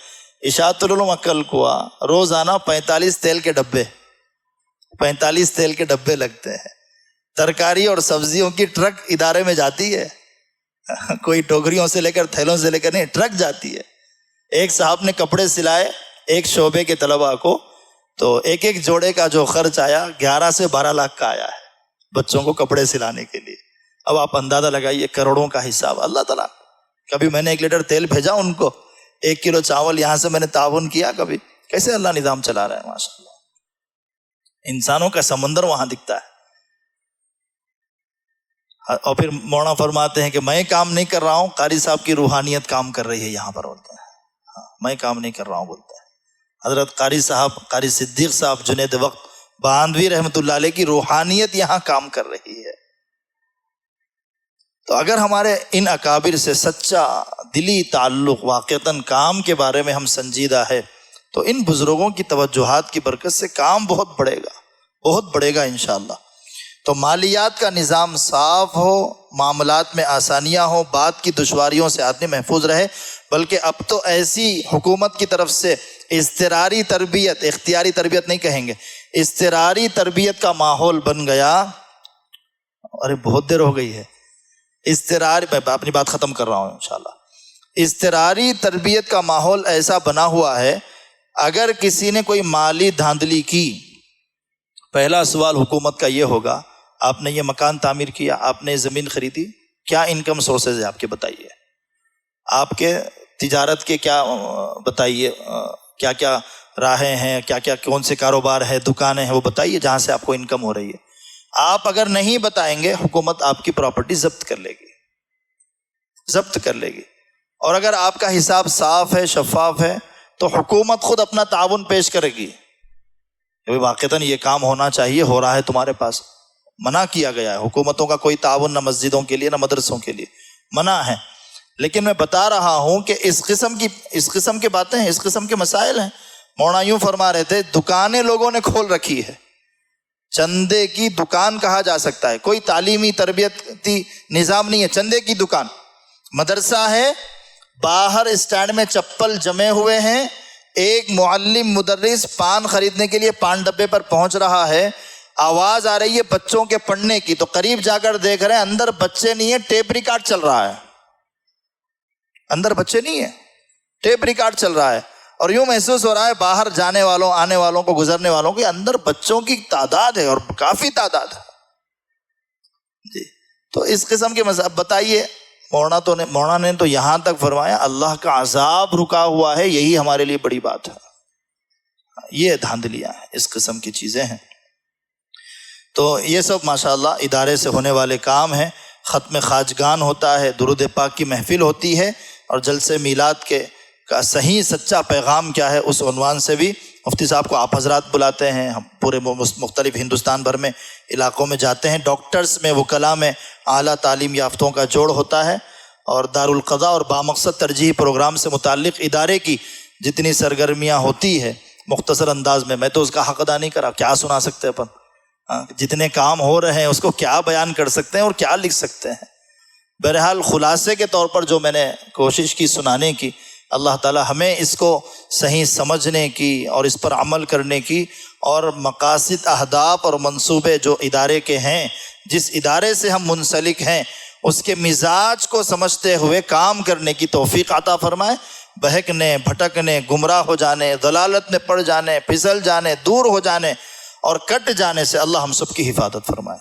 اشاعت العلوم عقل کوہ روزانہ 45 تیل کے ڈبے، 45 تیل کے ڈبے لگتے ہیں، ترکاری اور سبزیوں کی ٹرک ادارے میں جاتی ہے، کوئی ٹوکریوں سے لے کر تھیلوں سے لے کر نہیں، ٹرک جاتی ہے۔ ایک صاحب نے کپڑے سلائے ایک شعبے کے طلباء کو، تو ایک ایک جوڑے کا جو خرچ آیا 11 سے 12 لاکھ کا آیا ہے بچوں کو کپڑے سلانے کے لیے۔ اب آپ اندازہ لگائیے کروڑوں کا حساب۔ اللہ تعالیٰ، کبھی میں نے 1 لیٹر تیل بھیجا ان کو، 1 کلو چاول یہاں سے میں نے تعاون کیا، کبھی کیسے اللہ نظام چلا رہا ہے ماشاءاللہ۔ انسانوں کا سمندر وہاں دکھتا ہے۔ اور پھر مولانا فرماتے ہیں کہ میں کام نہیں کر رہا ہوں، قاری صاحب کی روحانیت کام کر رہی ہے یہاں پر، بولتے ہیں میں کام نہیں کر رہا ہوں، بولتا ہے حضرت قاری صاحب، قاری صدیق صاحب جنید وقت باندوی رحمۃ اللہ علیہ کی روحانیت یہاں کام کر رہی ہے۔ تو اگر ہمارے ان اکابر سے سچا دلی تعلق، واقعتاً کام کے بارے میں ہم سنجیدہ ہے، تو ان بزرگوں کی توجہات کی برکت سے کام بہت بڑھے گا، بہت بڑھے گا انشاءاللہ۔ تو مالیات کا نظام صاف ہو، معاملات میں آسانیاں ہوں، بات کی دشواریوں سے آدمی محفوظ رہے۔ بلکہ اب تو ایسی حکومت کی طرف سے اضطراری تربیت، اختیاری تربیت نہیں کہیں گے، اضطراری تربیت کا ماحول بن گیا۔ ارے بہت دیر ہو گئی ہے، اضطراری، میں اپنی بات ختم کر رہا ہوں انشاءاللہ۔ اضطراری تربیت کا ماحول ایسا بنا ہوا ہے، اگر کسی نے کوئی مالی دھاندلی کی، پہلا سوال حکومت کا یہ ہوگا، آپ نے یہ مکان تعمیر کیا، آپ نے زمین خریدی، کیا انکم سورسز ہے آپ کے، بتائیے، آپ کے تجارت کے کیا، بتائیے کیا کیا راہیں ہیں، کیا کیا کون سے کاروبار ہے، دکانیں ہیں، وہ بتائیے جہاں سے آپ کو انکم ہو رہی ہے۔ آپ اگر نہیں بتائیں گے، حکومت آپ کی پراپرٹی ضبط کر لے گی، ضبط کر لے گی۔ اور اگر آپ کا حساب صاف ہے، شفاف ہے، تو حکومت خود اپنا تعاون پیش کرے گی کہ واقعتاً یہ کام ہونا چاہیے، ہو رہا ہے تمہارے پاس۔ منع کیا گیا ہے حکومتوں کا کوئی تعاون، نہ مسجدوں کے لیے نہ مدرسوں کے لیے، منع ہے۔ لیکن میں بتا رہا ہوں کہ اس قسم کی باتیں ہیں، اس قسم کے مسائل ہیں۔ مولانا یوں فرما رہے تھے، دکانیں لوگوں نے کھول رکھی ہے، چندے کی دکان کہا جا سکتا ہے، کوئی تعلیمی تربیتی نظام نہیں ہے، چندے کی دکان۔ مدرسہ ہے، باہر اسٹینڈ میں چپل جمے ہوئے ہیں، ایک معلم مدرس پان خریدنے کے لیے پان ڈبے پر پہنچ رہا ہے، آواز آ رہی ہے بچوں کے پڑھنے کی، تو قریب جا کر دیکھ رہے ہیں اندر بچے نہیں ہیں، ٹیپ ریکارڈ چل رہا ہے، اندر بچے نہیں ہیں، ٹیپ ریکارڈ چل رہا ہے۔ اور یوں محسوس ہو رہا ہے باہر جانے والوں، آنے والوں کو، گزرنے والوں کے اندر بچوں کی تعداد ہے، اور کافی تعداد ہے جی۔ تو اس قسم کے مذہب بتائیے، مولانا نے تو یہاں تک فرمایا اللہ کا عذاب رکا ہوا ہے، یہی ہمارے لیے بڑی بات ہے۔ یہ دھاندلیاں ہیں، اس قسم کی چیزیں ہیں۔ تو یہ سب ماشاءاللہ ادارے سے ہونے والے کام ہیں۔ ختم خواجگان ہوتا ہے، درود پاک کی محفل ہوتی ہے، اور جلسے میلاد کے کا صحیح سچا پیغام کیا ہے، اس عنوان سے بھی مفتی صاحب کو آپ حضرات بلاتے ہیں، ہم پورے مختلف ہندوستان بھر میں علاقوں میں جاتے ہیں، ڈاکٹرز میں، وکلاء میں، اعلیٰ تعلیم یافتوں کا جوڑ ہوتا ہے، اور دارالقضاء اور بامقصد ترجیحی پروگرام سے متعلق ادارے کی جتنی سرگرمیاں ہوتی ہے مختصر انداز میں تو اس کا حق ادا نہیں کرا، کیا سنا سکتے اپن، جتنے کام ہو رہے ہیں اس کو کیا بیان کر سکتے ہیں اور کیا لکھ سکتے ہیں۔ بہرحال خلاصے کے طور پر جو میں نے کوشش کی سنانے کی، اللہ تعالی ہمیں اس کو صحیح سمجھنے کی اور اس پر عمل کرنے کی، اور مقاصد، اہداف اور منصوبے جو ادارے کے ہیں، جس ادارے سے ہم منسلک ہیں، اس کے مزاج کو سمجھتے ہوئے کام کرنے کی توفیق عطا فرمائے۔ بہکنے، بھٹکنے، گمراہ ہو جانے، ضلالت میں پڑ جانے، پھسل جانے، دور ہو جانے اور کٹ جانے سے اللہ ہم سب کی حفاظت فرمائے۔